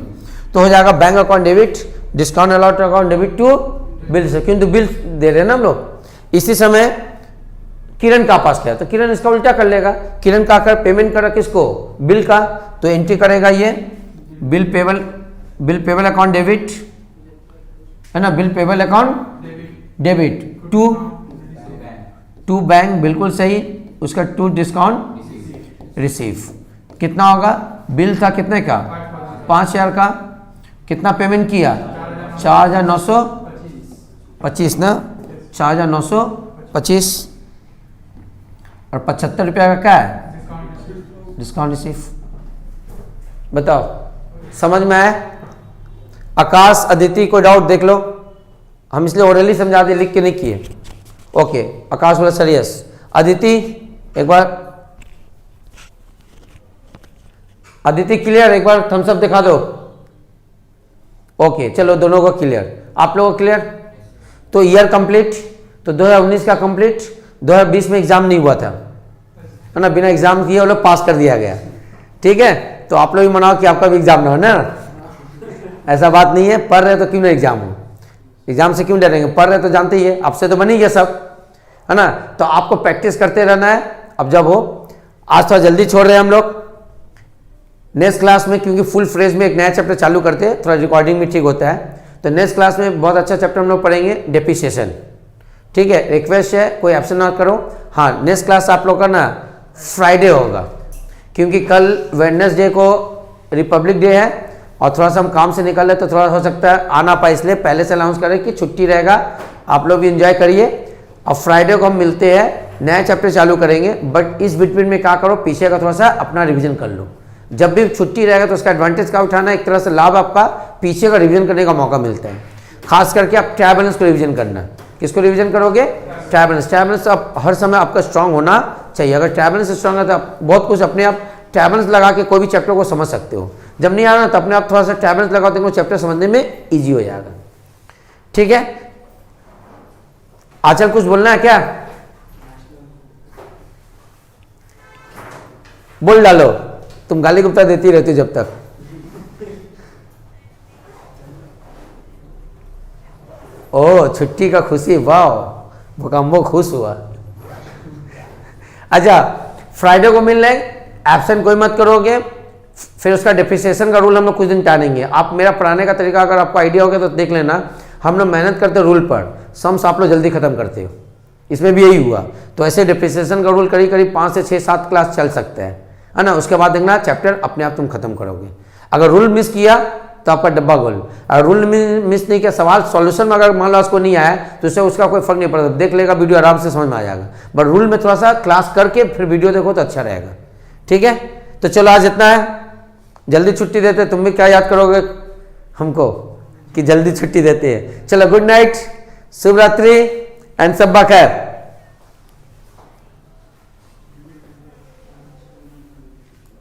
तो हो जाएगा bank account debit, discount allowed account debit to bill से, क्योंकि बिल दे रहे हैं ना हम लोग। इसी समय किरण का पास किया, तो किरण इसका उल्टा कर लेगा, किरण का कर पेमेंट करा किसको, बिल का, तो एंट्री करेगा ये बिल पेबल अकाउंट डेबिट, है ना, bill payable account debit to bank, बिल्कुल सही, उसका 2 डिस्काउंट रिसीव, कितना होगा, बिल था कितने का 5,000 का, कितना पेमेंट किया 4,925 ना, 4,925, और 75 रुपया का क्या है, डिस्काउंट रिसीव। बताओ समझ में आया, आकाश अदिति को डाउट देख लो, हम इसलिए ओरली समझा दिए, लिख के नहीं किए, ओके, आकाश बोला सर यस, अदिति एक बार अदिति क्लियर? एक बार थम्स अप दिखा दो। ओके चलो, दोनों को क्लियर, आप लोगों को क्लियर। तो ईयर कंप्लीट, तो 2019 का कंप्लीट, 2020 में एग्जाम नहीं हुआ था, है ना, बिना एग्जाम किए वो लोग पास कर दिया गया। ठीक है, तो आप लोग भी मनाओ कि आपका भी एग्जाम ना हो ना, ऐसा बात नहीं है। पढ़ रहे तो क्यों ना एग्जाम हो, एग्जाम से क्यों डरेंगे, पढ़ रहे तो जानते ही है, आपसे तो बनी गया सब, है ना। तो आपको प्रैक्टिस करते रहना है। अब जब हो, आज थोड़ा जल्दी छोड़ रहे हैं हम लोग, नेक्स्ट क्लास में क्योंकि फुल फ्रेज में एक नया चैप्टर चालू करते हैं, थोड़ा रिकॉर्डिंग भी ठीक होता है। तो नेक्स्ट क्लास में बहुत अच्छा चैप्टर हम लोग पढ़ेंगे, डेप्रिसिएशन। ठीक है, रिक्वेस्ट है कोई एब्सेंट ना करो। हाँ, नेक्स्ट क्लास आप लोग का ना फ्राइडे होगा, क्योंकि कल वेडनेसडे को रिपब्लिक डे है और थोड़ा सा हम काम से निकल रहे, तो थोड़ा हो सकता है आ ना पाए, इसलिए पहले से अनाउंस करें कि छुट्टी रहेगा। आप लोग भी इंजॉय करिए। अब फ्राइडे को हम मिलते हैं, नया चैप्टर चालू करेंगे। बट इस बिटवीन में क्या करो, पीछे का थोड़ा सा अपना रिवीजन कर लो। जब भी छुट्टी रहेगा तो उसका एडवांटेज का उठाना, एक तरह से लाभ आपका पीछे का रिवीजन करने का मौका मिलता है। खास करके आप ट्राई बैलेंस को रिवीजन करना। किसको रिवीजन करोगे? Try balance. ट्राई बैलेंस आप हर समय आपका स्ट्रांग होना चाहिए। अगर ट्राई बैलेंस स्ट्रांग है तो आप बहुत कुछ अपने आप ट्राई बैलेंस लगा के कोई भी चैप्टर को समझ सकते हो। जब नहीं आ रहा तो अपने आप थोड़ा सा ट्राई बैलेंस लगाओ तो चैप्टर समझने में ईजी हो जाएगा। ठीक है, आचल कुछ बोलना है क्या? बोल डालो, तुम गाली गुप्ता देती रहती जब तक। ओ छुट्टी का खुशी, वाह भूकंपो खुश हुआ। अच्छा, फ्राइडे को मिल रहे, एब्सेंट कोई मत करोगे। फिर उसका डेप्रिसिएशन का रूल हम लोग कुछ दिन टालेंगे। आप मेरा पढ़ाने का तरीका अगर आपको आइडिया हो गया तो देख लेना। हम लोग मेहनत करते रूल पर, सम्स आप लोग जल्दी खत्म करते हो, इसमें भी यही हुआ। तो ऐसे डेप्रिसिएशन का रूल करीब करीब 5 से 6-7 क्लास चल सकते हैं, है ना। उसके बाद देखना चैप्टर अपने आप तुम खत्म करोगे। अगर रूल मिस किया तो आपका डब्बा गोल। अगर रूल मिस नहीं किया, सवाल सॉल्यूशन में अगर मान लो उसको नहीं आया तो उससे उसका कोई फर्क नहीं पड़ता, देख लेगा वीडियो, आराम से समझ में आ जाएगा। बट रूल में थोड़ा सा क्लास करके फिर वीडियो देखो तो अच्छा रहेगा। ठीक है, तो चलो आज इतना है, जल्दी छुट्टी देते। तुम भी क्या याद करोगे हमको कि जल्दी छुट्टी देते हैं। चलो, गुड नाइट, शुभ रात्रि एंड सब खैर।